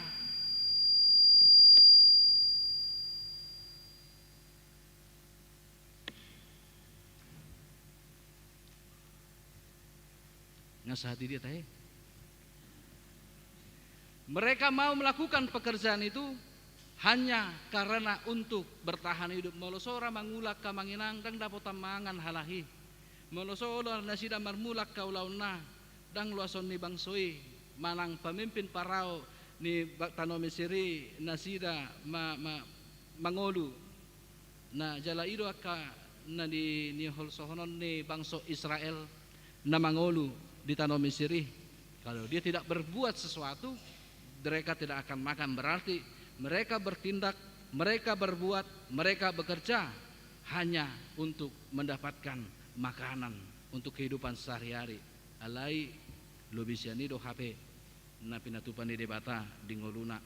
ngasah dia teh. Mereka mau melakukan pekerjaan itu hanya karena untuk bertahan hidup. Molosora mangulak kamanginang dang dapat mangan halahi. Molosora nasida marmulak kaulauna dang luason ni bangsoi manang pemimpin parao ni tano Mesiri nasida mangolu na jala ido ka na di hol sohonon ni bangso Israel na mangolu di tanah Mesiri. Kalau dia tidak berbuat sesuatu mereka tidak akan makan. Berarti mereka bertindak, mereka berbuat, mereka bekerja hanya untuk mendapatkan makanan untuk kehidupan sehari-hari. Alai lobisiani do HP na pinatupan di debata di ngoluna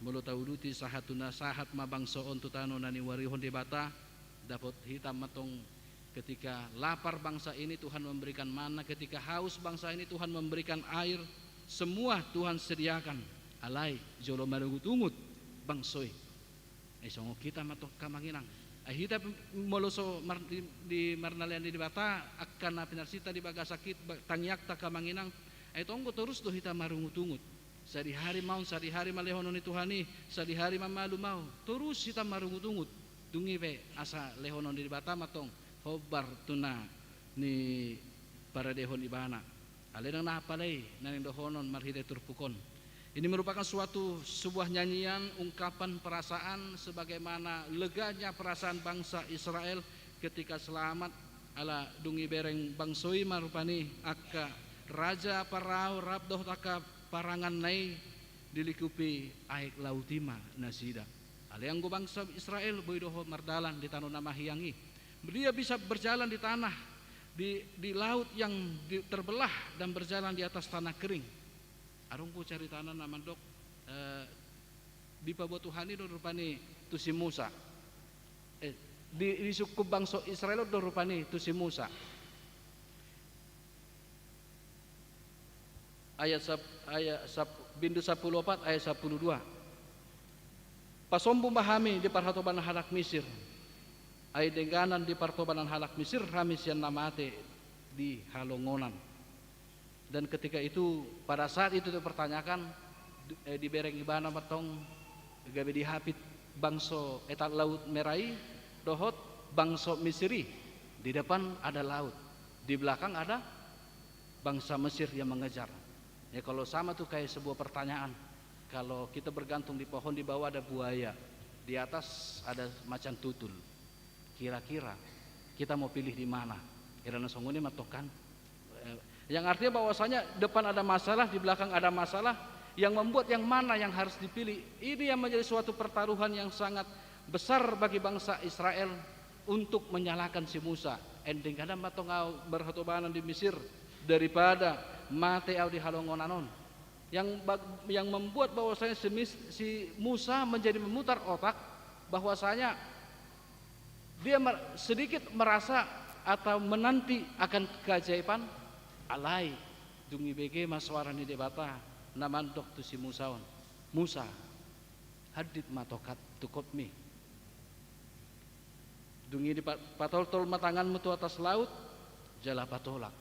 mulu tauduti sahatuna sahat mabangsoon tutano nani warihon debata dapat hitam matong. Ketika lapar bangsa ini Tuhan memberikan mana, ketika haus bangsa ini Tuhan memberikan air, semua Tuhan sediakan alai jolo marungut-ungut bangsoi songo kita matok kamanginang ahita moloso di marnalian di bata akan pinarsita di baga sakit tangyak ta kamanginang tonggo terus tuh hita marungut-ungut sadi hari mau sadi hari malehonon ni Tuhani sadi hari mamalu mau terus hita marungut-ungut dungi be asa lehonon di bata matong hobar tuna ni para dehon ibana alenang napalay naning dohonon marhide turpukon. Ini merupakan sebuah nyanyian ungkapan perasaan sebagaimana leganya perasaan bangsa Israel ketika selamat ala dungi bereng bangsoi marupani akka raja parau rabdoh taka parangan nai dilikupi aik lautima nasida. Aliang go bangsa Israel boidoho mardalan di tanah nama hiyangi. Dia bisa berjalan di tanah di laut yang terbelah dan berjalan di atas tanah kering. Arungku cari tanah nama dok di pabuat Tuhani do rupani tu si Musa di suku bangsa Israel do rupani tu si Musa ayat bindu 14 ayat 12 pasombu mahami di parhatoban halak Mesir ay denganan di partobanan halak Mesir ramis yang namate di halongonan. Dan ketika itu pada saat itu dipertanyakan di bereng ibana matong gabe dihapit bangso etat laut merai dohot bangso Misri di depan ada laut di belakang ada bangsa Mesir yang mengejar. Ya kalau sama tuh kayak sebuah pertanyaan kalau kita bergantung di pohon di bawah ada buaya di atas ada macan tutul kira-kira kita mau pilih di mana? Kirana songone matokan yang artinya bahwasanya depan ada masalah, di belakang ada masalah, yang membuat yang mana yang harus dipilih. Ini yang menjadi suatu pertaruhan yang sangat besar bagi bangsa Israel untuk menyalahkan si Musa. Ending kadang matongau berhatobanan di Mesir daripada mate au di halongonanon. Yang membuat bahwasanya si Musa menjadi memutar otak bahwasanya dia sedikit merasa atau menanti akan keajaiban alai dungi bege maswarani debata namantok tu si Musaon Musa hadit matokat tukotmi dungi di patol-tol matanganmu tu atas laut jala patolak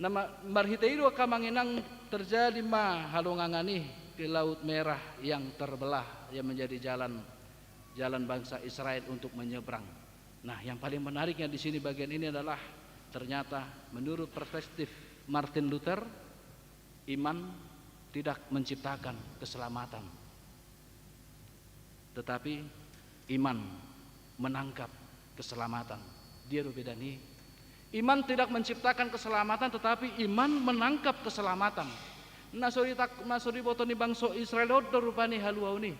nama marhiteiru kamanginang terjadi halongangani di laut merah yang terbelah yang menjadi jalan bangsa Israel untuk menyeberang. Nah yang paling menariknya di sini bagian ini adalah ternyata menurut perspektif Martin Luther, iman tidak menciptakan keselamatan, tetapi iman menangkap keselamatan. Dia berbeda nih. Iman tidak menciptakan keselamatan, tetapi iman menangkap keselamatan. Nasuri botoni bangso Israel rupani haluauni.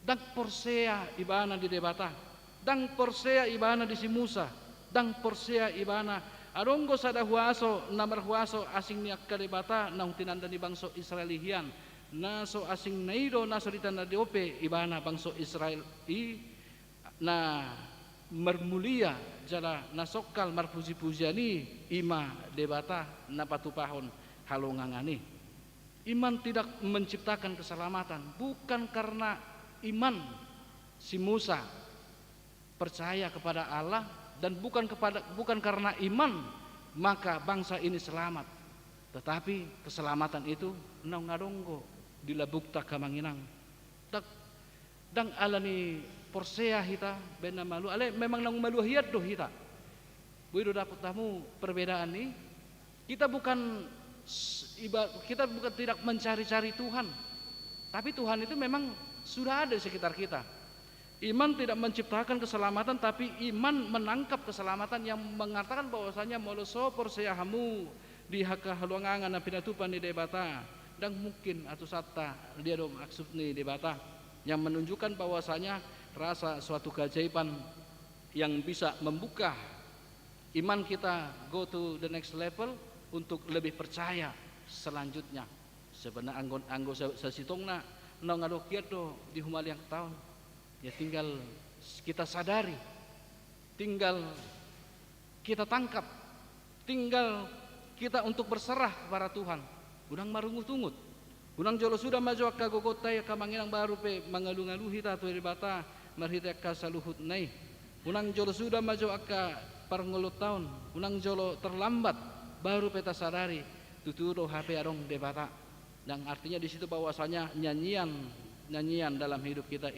Dang porsea ibana di debata, dang porsea ibana di si Musa, dang porsea ibana aronggo sada huaso namar huaso asing niak kalibata nang tinanda ni bangso Israelihian naso asing naido naso ditanda diope ibana bangso Israel na mermulia jala nasokal marpuji-pujiani ima debata napatupahon halongangani. Iman tidak menciptakan keselamatan bukan karena iman si Musa percaya kepada Allah dan bukan karena iman maka bangsa ini selamat, tetapi keselamatan itu nang ngadonggo dilabukta kamanginang dang alani porsea hita bena malu ale memang nang malu hiat do hita buido dapat tamu perbedaan nih kita bukan tidak mencari-cari Tuhan, tapi Tuhan itu memang sudah ada di sekitar kita. Iman tidak menciptakan keselamatan, tapi iman menangkap keselamatan yang mengatakan bahwasanya moloso porseahamu di haka haluangangan na pinatupan ni debata dan mungkin atau sata dia do maksud ni debata yang menunjukkan bahwasanya rasa suatu keajaiban yang bisa membuka iman kita go to the next level untuk lebih percaya selanjutnya. Sebenarnya anggo sasitongna nang adokiat do di humaliang tahun. Ya tinggal kita sadari, tinggal kita tangkap, tinggal kita untuk berserah kepada Tuhan. Udang marungut-ungut. Unang jolo sudah maju akka gogotai akka manginang baru pe mangalu-ngalu hita tu bata marhita akka saluhut nai. Unang jolo sudah maju akka parngolot tahun. Unang jolo terlambat baru peta sadari tuturo HP arong debata. Yang artinya di situ bahwasanya nyanyian dalam hidup kita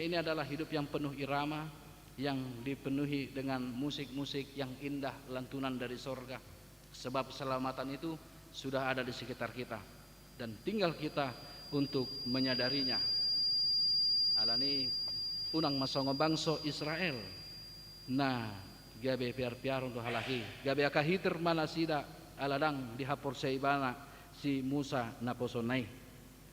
ini adalah hidup yang penuh irama, yang dipenuhi dengan musik-musik yang indah, lantunan dari sorga. Sebab keselamatan itu sudah ada di sekitar kita dan tinggal kita untuk menyadarinya. Alani unang masongo bangso Israel nah gabe piar-piar untuk halaki gabe akahiter manasida aladang dihapor seibana si Musa naposonai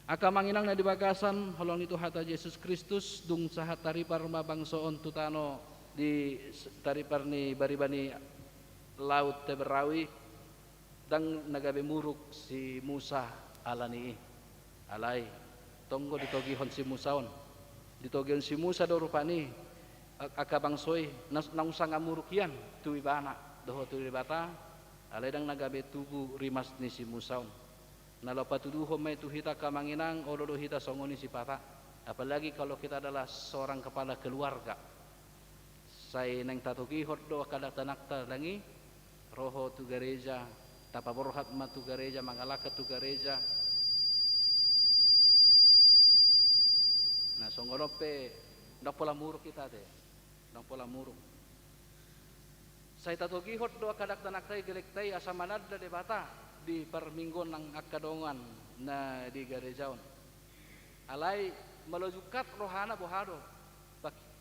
aka manginang na di bagasan holong itu hata Yesus Kristus dung sahat taripar mabangsoon tutano di taripar ni baribani laut Teberawi dang nagabe muruk si Musa alani alay tonggo ditogihon si Musaon ditogihon si Musa do rupani aka bangsoy nausang amuruk yan tu ibana doho tu ibata alay dang nagabe tugu rimas ni si Musaon nalopa tuduho may tuhita kamanginang olodo hita songoni si pata apalagi kalau kita adalah seorang kepala keluarga say nang tatogihot do kadaktanakta langi roho tu gereja tapaborhat matu gereja mangalaka tu gereja nah songolope ndak pola muruk kita deh ndak pola muruk saya tatogihot do kadaktanakta gelektai asamanad da debata di perminggon nang akadongan na di gerejaon alai melojukat rohana bohado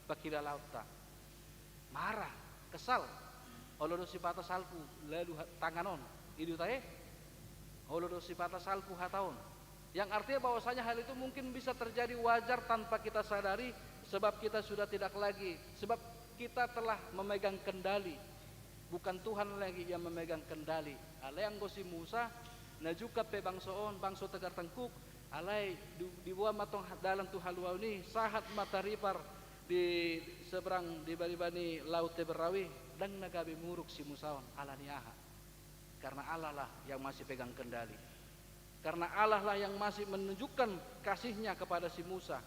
bakila lauta marah kesal olodo sipata salpu lalu tanganon itu tae olodo sipata salpu hataon yang artinya bahwasanya hal itu mungkin bisa terjadi wajar tanpa kita sadari sebab kita sudah tidak lagi sebab kita telah memegang kendali bukan Tuhan lagi yang memegang kendali alai ang gosi Musa na juga pe bangsoon bangso tegar tengkuk alai di buah matong dalam tu haluau ni sahat mataripar di seberang di baribani laut Teberawi dan nagabi muruk si Musaon alaniaha karena Allah lah yang masih pegang kendali karena Allah lah yang masih menunjukkan kasihnya kepada si Musa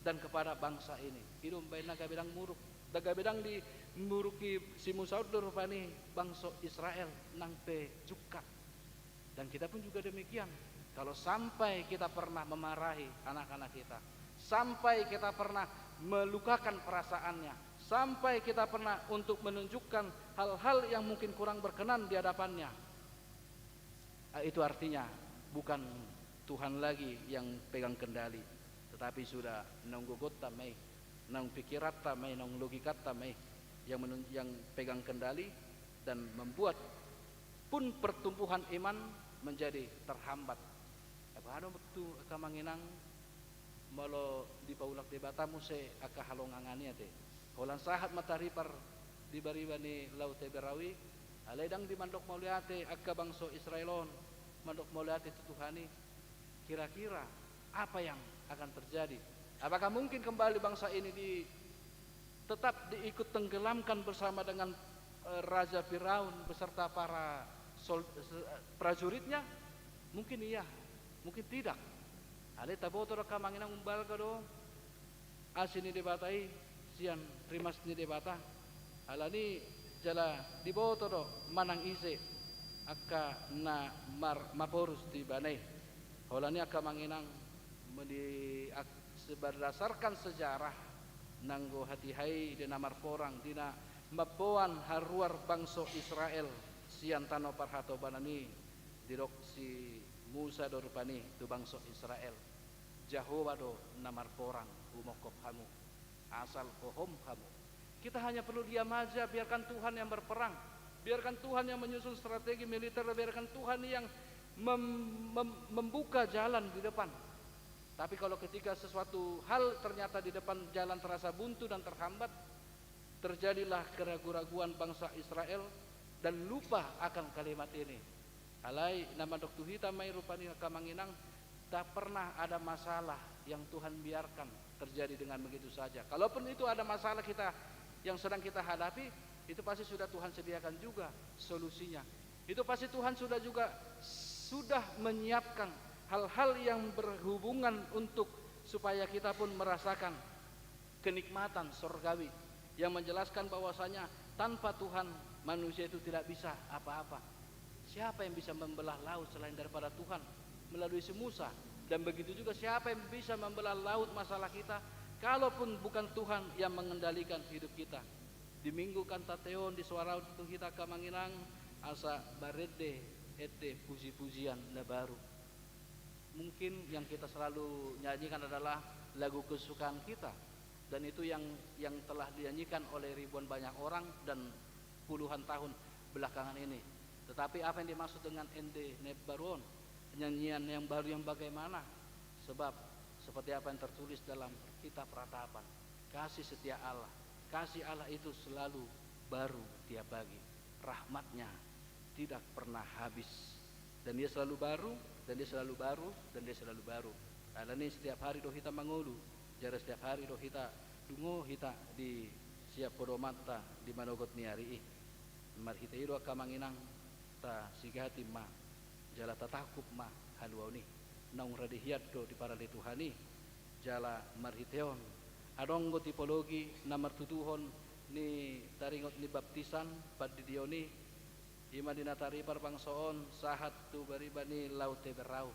dan kepada bangsa ini hidung baik nagabidang muruk nagabidang di muruki si Musa rupani bangsa Israel nang pe cukat dan kita pun juga demikian kalau sampai kita pernah memarahi anak-anak kita sampai kita pernah melukakan perasaannya sampai kita pernah untuk menunjukkan hal-hal yang mungkin kurang berkenan di hadapannya itu artinya bukan Tuhan lagi yang pegang kendali tetapi sudah nonggogot tamai nang pikirat tamai nang logikat tamai yang pegang kendali dan membuat pun pertumbuhan iman menjadi terhambat apa betul kamanginang malo di paulak di batamu se aka halongangania te holan sahat mataripar di baribani laut Teberawi aledang di mandok mauliate aka bangso Israelon mandok mauliate tutuhani kira-kira apa yang akan terjadi apakah mungkin kembali bangsa ini tetap diikut tenggelamkan bersama dengan Raja Firaun beserta para prajuritnya mungkin iya mungkin tidak ale taboto kamanginang umbalga do asini debatai sian rimas ni debata alani jala diboto do manang ise akka na maporus di banai holani akka manginang berdasarkan sejarah nanggo hati hai dina marporang dina maboan haruar bangso Israel sian tano parhato banani dirok si Musa do rupani tu bangso Israel Jehovah do namar porang umokop kamu asal kohom kamu kita hanya perlu diam aja biarkan Tuhan yang berperang biarkan Tuhan yang menyusun strategi militer biarkan Tuhan yang membuka jalan di depan tapi kalau ketika sesuatu hal ternyata di depan jalan terasa buntu dan terhambat terjadilah keraguan-raguan bangsa Israel dan lupa akan kalimat ini alai nama dokter hita mai rupani kamanginang tak pernah ada masalah yang Tuhan biarkan terjadi dengan begitu saja kalaupun itu ada masalah kita yang sedang kita hadapi itu pasti sudah Tuhan sediakan juga solusinya itu pasti Tuhan sudah menyiapkan hal-hal yang berhubungan untuk supaya kita pun merasakan kenikmatan surgawi yang menjelaskan bahwasanya tanpa Tuhan manusia itu tidak bisa apa-apa. Siapa yang bisa membelah laut selain daripada Tuhan melalui si Musa? Dan begitu juga siapa yang bisa membelah laut masalah kita kalaupun bukan Tuhan yang mengendalikan hidup kita. Di minggu kantateon di suara itu kita kamanginang asa barede ete puji-pujian na baru. Mungkin yang kita selalu nyanyikan adalah lagu kesukaan kita, dan itu yang telah dinyanyikan oleh ribuan banyak orang dan puluhan tahun belakangan ini. Tetapi apa yang dimaksud dengan ende nebaron, nyanyian yang baru yang bagaimana? Sebab seperti apa yang tertulis dalam kitab Ratapan, kasih setia Allah, kasih Allah itu selalu baru tiap pagi, rahmatnya tidak pernah habis, dan dia selalu baru, dan dia selalu baru, dan dia selalu baru. Karena ini setiap hari doh kita mengulu, jara setiap hari doh kita dungo kita di siap podomata di manogot niari mar hita iro kamanginang ta sigati ma jala tatakub ma haluauni naung radihiat do di para Tuhani jala marhiteon adonggo tipologi namar tutuhon ni taringot ni baptisan padidioni ima dinatari parbangsoon sahat tu baribani laute berau.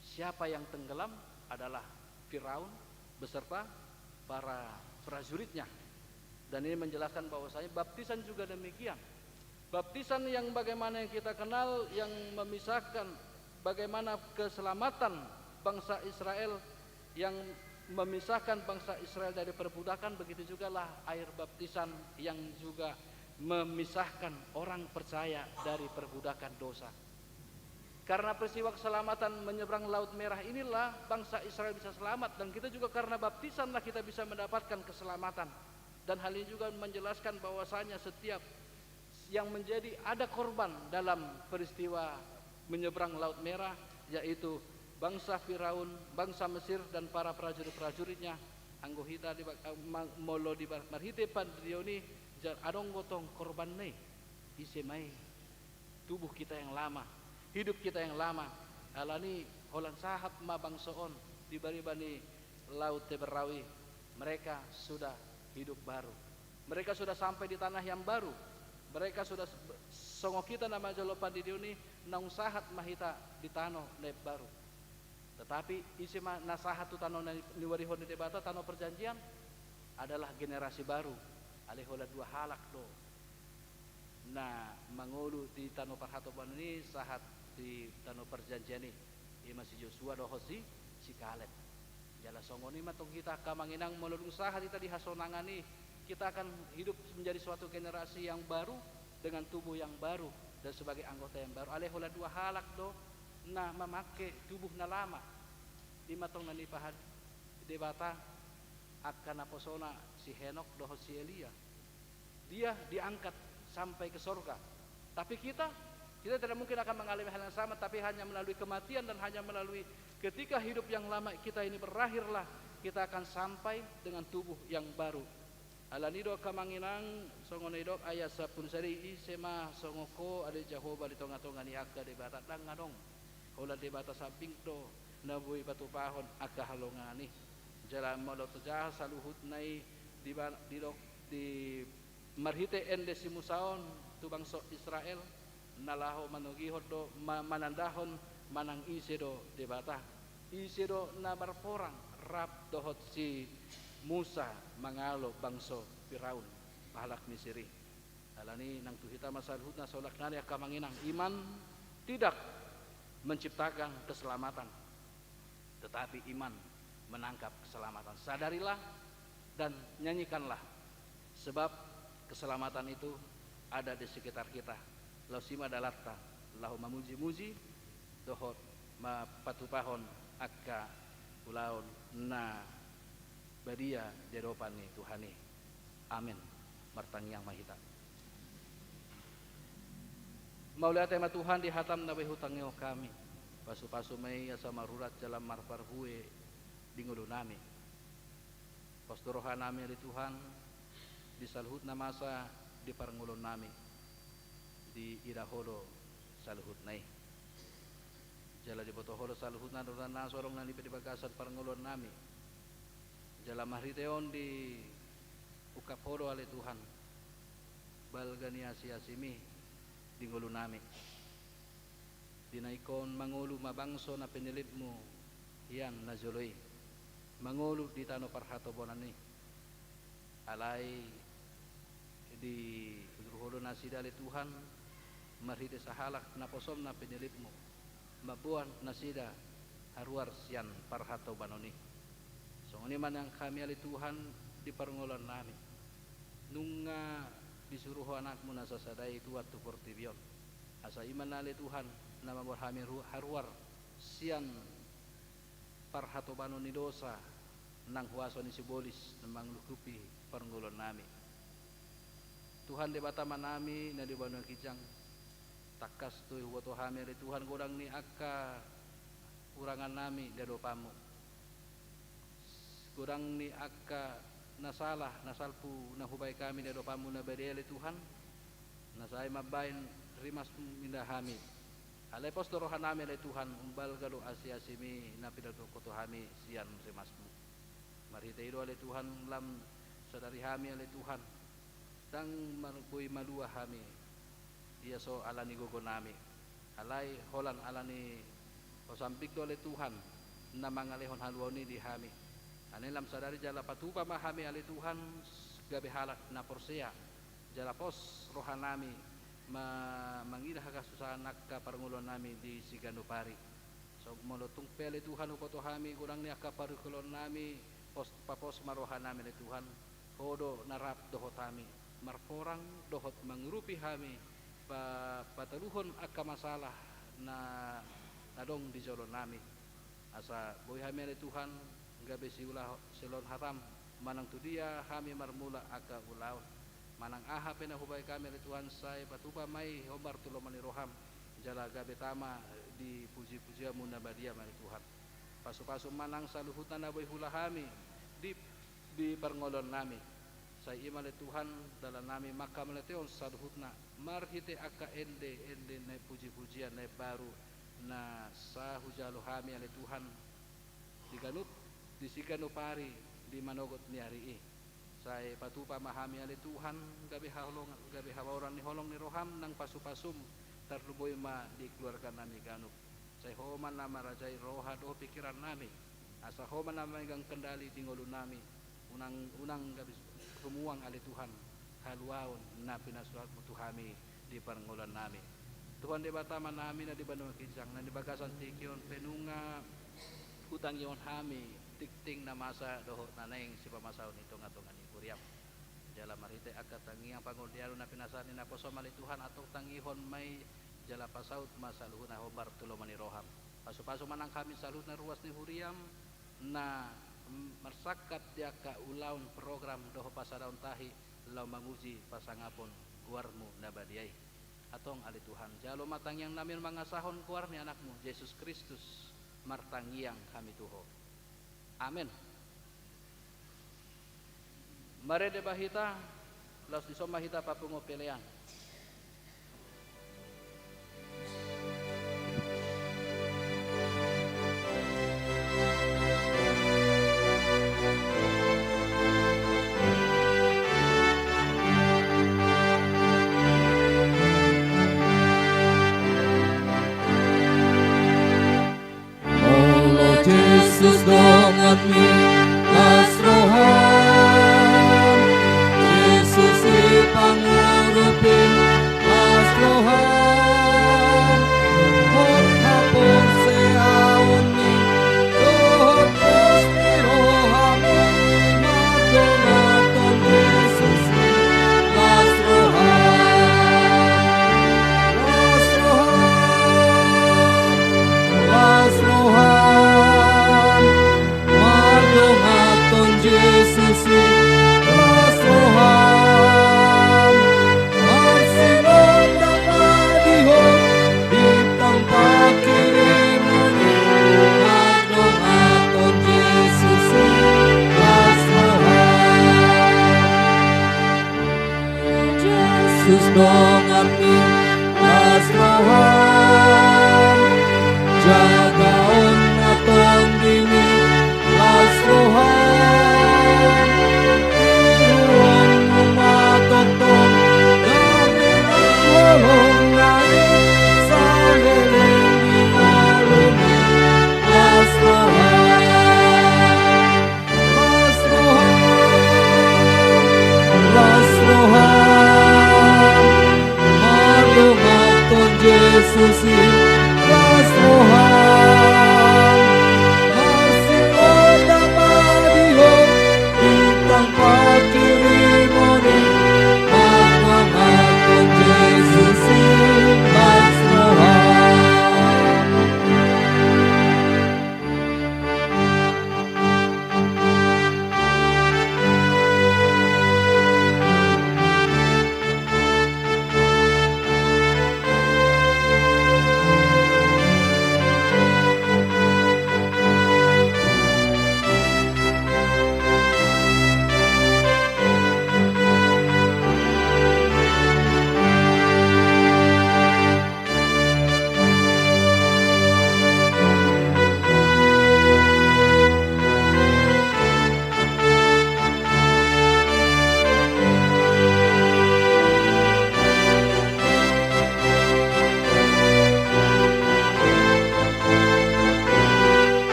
Siapa yang tenggelam adalah Firaun beserta para prajuritnya. Dan ini menjelaskan bahwasanya baptisan juga demikian. Baptisan yang bagaimana yang kita kenal, yang memisahkan bagaimana keselamatan bangsa Israel, yang memisahkan bangsa Israel dari perbudakan, begitu juga lah air baptisan yang juga memisahkan orang percaya dari perbudakan dosa. Karena peristiwa keselamatan menyeberang Laut Merah inilah bangsa Israel bisa selamat, dan kita juga karena baptisanlah kita bisa mendapatkan keselamatan. Dan hal ini juga menjelaskan bahwasanya setiap yang menjadi ada korban dalam peristiwa menyeberang Laut Merah, yaitu bangsa Firaun, bangsa Mesir dan para prajurit-prajuritnya. Anggohita di molo di marhite padrioni jar adong gotong korban nei isemai tubuh kita yang lama, hidup kita yang lama. Alani holan sahab ma bangsoon di bari-bani laut Teberawi, mereka sudah hidup baru. Mereka sudah sampai di tanah yang baru. Mereka sudah songo kita nama jolopan di diuni naung sahat mahita di tano neb baru. Tetapi isi nasahat tu tano ni warihon di debata tano perjanjian adalah generasi baru. Alehola dua halak do. Nah, mangulu di tano parhatoban ini sahat di tano perjanjian ini. Ima si Joshua do hosi si Kaleb. Jala songo ni matong kita kamanginang melulung sahat kita di hasonangan ni. Kita akan hidup menjadi suatu generasi yang baru dengan tubuh yang baru dan sebagai anggota yang baru. Alehola dua halak do. Nah, memakai tubuh na lama. Di matong na nipahad debata akan aposona si Henok doho si Elia. Dia diangkat sampai ke surga. Tapi kita tidak mungkin akan mengalami hal yang sama, tapi hanya melalui kematian dan hanya melalui ketika hidup yang lama kita ini berakhirlah kita akan sampai dengan tubuh yang baru. Alanido kamanginang songonidok ayat 10 sari isema songoko ada Jehovah di tengah-tengah ni akka de batat dang ngadong. Hola de batas samping do nabui batu pahon akka halongani. Jalan molot jah saluhut nai di marhite ende si Musaon tu bangsa Israel nalaho manugihot do manandahon manang isedo de bata. Isedo na barporang rap dohot si Musa mangalo bangso Firaun pahalak Misiri. Alani nang tuhita masalhut na solak nari akamanginang iman tidak menciptakan keselamatan, tetapi iman menangkap keselamatan. Sadarilah dan nyanyikanlah, sebab keselamatan itu ada di sekitar kita. Lausima dalatta lahu mamuji-muji dohot ma patupahon akka ulaon na badia deropani Tuhani. Amin. Martangiang mahita. Maulia tema Tuhan dihatam na hutangyo kami. Pasu-pasu may asa marurat jalan marparhue dingulo nami. Pastorohan nami di Tuhan disalhut na masa di parangulon nami di iraholo salhut nai. jala di boto holo saluhutna doran na sorong na di bagasan parangulon nami jala mahriteon di ukap holo ale Tuhan balgani asi-asimi di ngulu nami dinaikon mangulu mabangso na pinilipmu yan na joloy mangulu di tano parhato bonani alay di holo na sidale Tuhan marhite sahalak na posom na pinilipmu mabuan na sida haruar sian parhato banoni so ini man yang kami ali Tuhan di parngolan nami nunga disuruh anakmu na sasadai itu waktu portibion asa iman ali Tuhan nama berhami haruar sian parhato banoni dosa nang huaso ni sibolis namang lukupi parngolan nami Tuhan di bataman nami na di banu kijang takas tu wato hami ali Tuhan godang ni akka urangan nami dadopamu godang ni akka nasalah nasalpu nahubay kami dadopamu na badeli Tuhan nasay mabain rimas minda hami alay postorohan nami ali Tuhan umbal galo asi-asimi na pidadokoto hami sian rimasmu marhite ido ali Tuhan lam sadari hami ali Tuhan dang maruboy malua hami dia so alani gogo nami alay holan alani osampik dole Tuhan na mangalehon halwoni di hami anilam sadari jala patupa mahami ali Tuhan gabe halak na porsea jala pos rohanami mangidah kasusahan nakka parngulon nami di Siganupari so molotung pele Tuhan upoto hami kurang ni akka parngulon nami pos papos marohan nami ali Tuhan hodo narap dohot hami marporang dohot mangrupi hami pataluhon akka masalah na nadong di jolon nami asa boy hami ali Tuhan gabe si ulah selon haram manang tu dia hami marmula akka ulaw manang aha pena hubay kami ali Tuhan say patupa may hobar tulo mani roham jala gabe tama di puji-pujiamu na badia mani Tuhan pasu-pasu manang saluhutan na boy hula hami di parngolon nami say iman ali Tuhan dalam nami maka meleteon saluhutna marhite akka ende na puji-pujian na baru na sa hujalo hami ali Tuhan diganut di Siganupari di manogot ni hari say patupa mahami ali Tuhan gabi hawaran ni holong ni roham nang pasu-pasum tarluboy ma dikeluarkan nami ganup say homan na marajay roha do pikiran nami asa homan na megang kendali di ngulu nami unang gabi kumuang ali Tuhan haluaon na pinasulat mo tuhami di parngulan nami Tuhan di bataman nami na di Bandung Kijang na di bagasan tikyon penunga utang yon hami tikting na masa doho naneng si pamasaw nito ngatong ani Kuriam jala marite akka tangiang pangodiaro na pinasani na poso mali Tuhan atong tangihon may jala pasaut masaluhun na hobar tulo mani roham paso-paso manang kami salut na ruas ni Huriam na marsakat dia ka ulaun program doho pasadaon tahi law manguji pasangapon kuarmu na badiay atong ali Tuhan jalo matangyang namin mga sahon kuar ni anakmu Yesus Kristus martangyang kami tuho amen mare de bahita los di somahita papungo pelean Yesus dongat mi nasrohan Yesus ipangurupin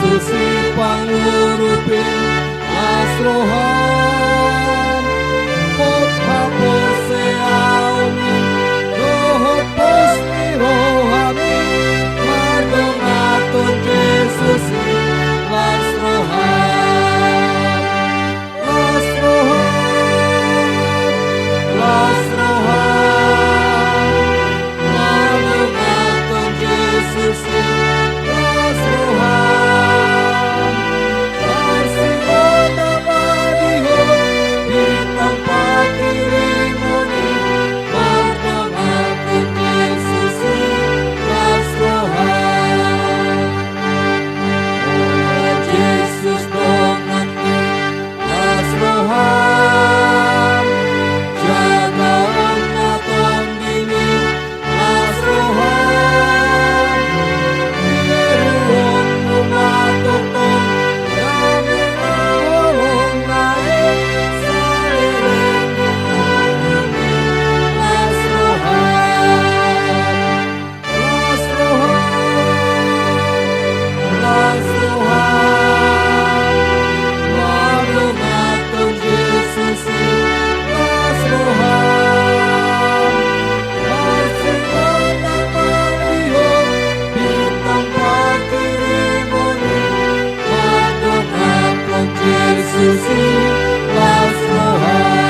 Yesus pangurupin lasrohan pot hapur seaumi dohot posmi rohami madongaton Yesus lasrohan madongaton Yesus lasrohan arsimona madihon di tempat kirimoni madongaton Yesus lasrohan Yesus dongani lasrohan jaga naton dini lasrohan biruon mumatotong dami awong naik salireng dinami lasrohan madongaton Yesus lasrohan arsimona madihon di tempat kirimoni madongaton Yesus lasrohan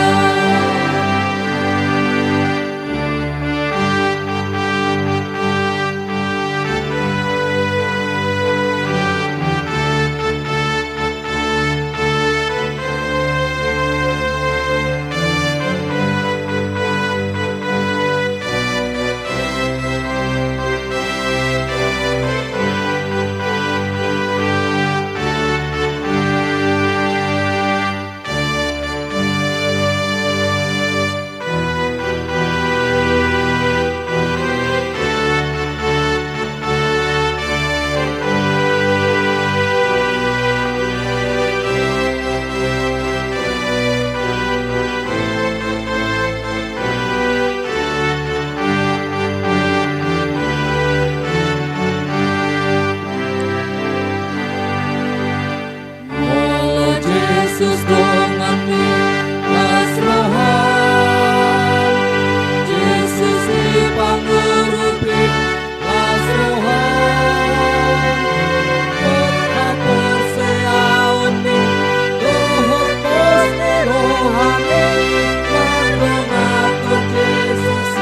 Molo Yesus dongani lasrohan Yesus pangurupin lasrohan pot hapur seauni dohot posmi rohani madongaton Yesus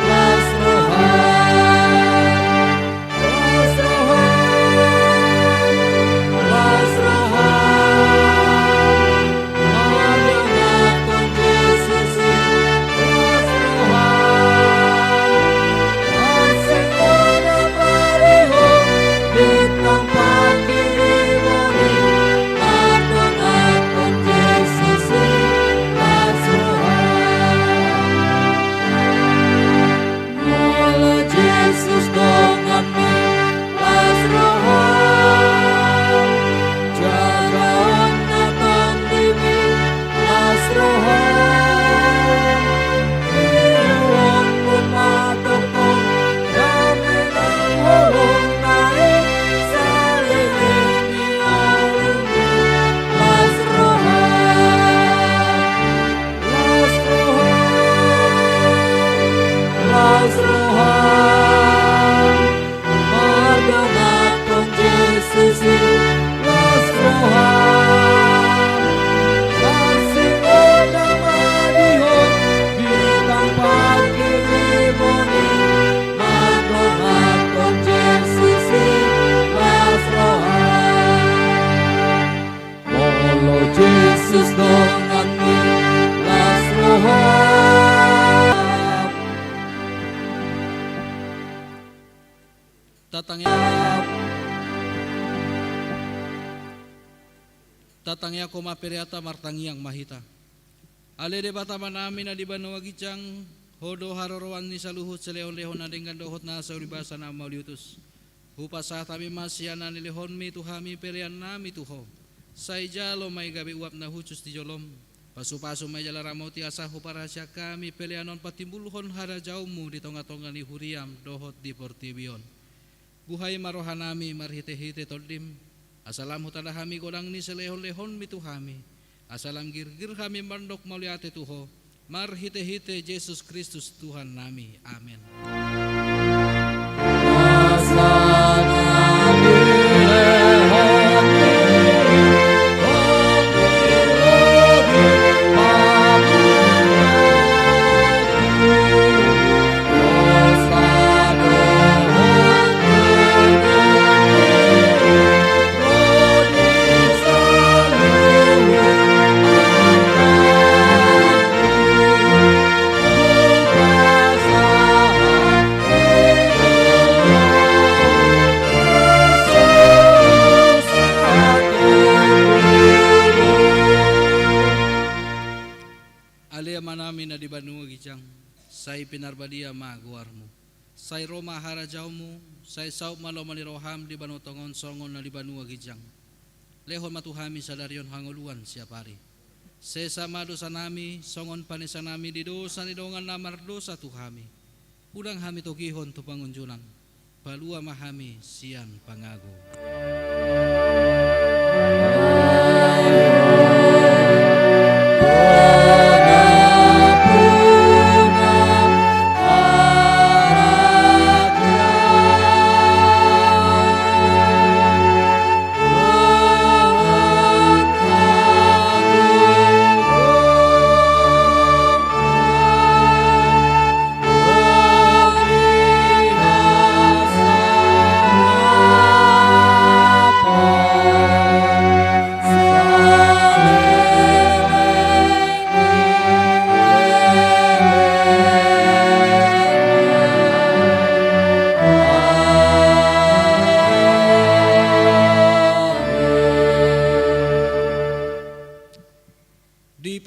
lasrohan madongaton Yesus lasrohan arsimona madihon di tempat kirimoni madongaton Yesus lasrohan molo Yesus dongani lasrohan jaga naton dini lasrohan biruon mumatotong dami nang holong naik salireng dinalumi lasrohan madongaton Yesus lasrohan arsimona madihon di tempat kirimoni madongaton Yesus lasrohan molo Yesus dongani lasrohan tatangya koma periata martangiang mahita ale de bata manami na di banu agicang hodo harorowan ni saluhut seleon-lehon na dengan dohot na sa ulibasa na mauliutus hupasa tami masyana ni lehon mi tuhami perian nami tuho say jalo may gabi uap na hucus di jolom pasu-pasu may jalara mau tiasa huparasya kami pelianon patimbuluhon hara jaumu di tonga-tonga ni huriam dohot di portibion buhay marohanami marhite-hite toldim Asalam hutada kami godang ni selehon-lehon mitu kami. Asalam girgir kami mandok mauliate Tuho. Marhite-hite Yesus Kristus Tuhan nami. Amin. Manami na di Banua Gijang, say pinarbadia maguarmu, say Roma harajaumu, say saup malomani roham di Banu Tongon songon na di Banua Gijang. Lehon matuhami sa daryon hanguluan siapari. Sesa madosa nami, songon panisa nami di dosa ni dongan namar dosa tuhami. Udang hami togihon tu pangunjunan, palua mahami sian pangago.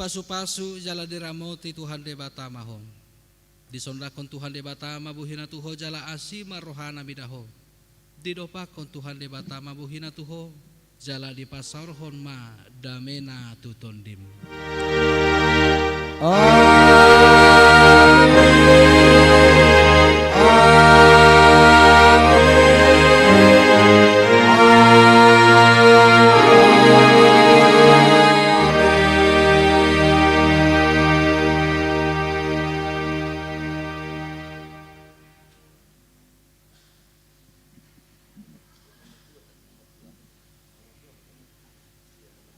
Pasu-pasu jala diramoti Tuhan debata mahon. Disondakon Tuhan debata mabuhina Tuho jala asima rohana midaho. Didopakon Tuhan debata mabuhina Tuho jala dipasarhon ma damena tutondim.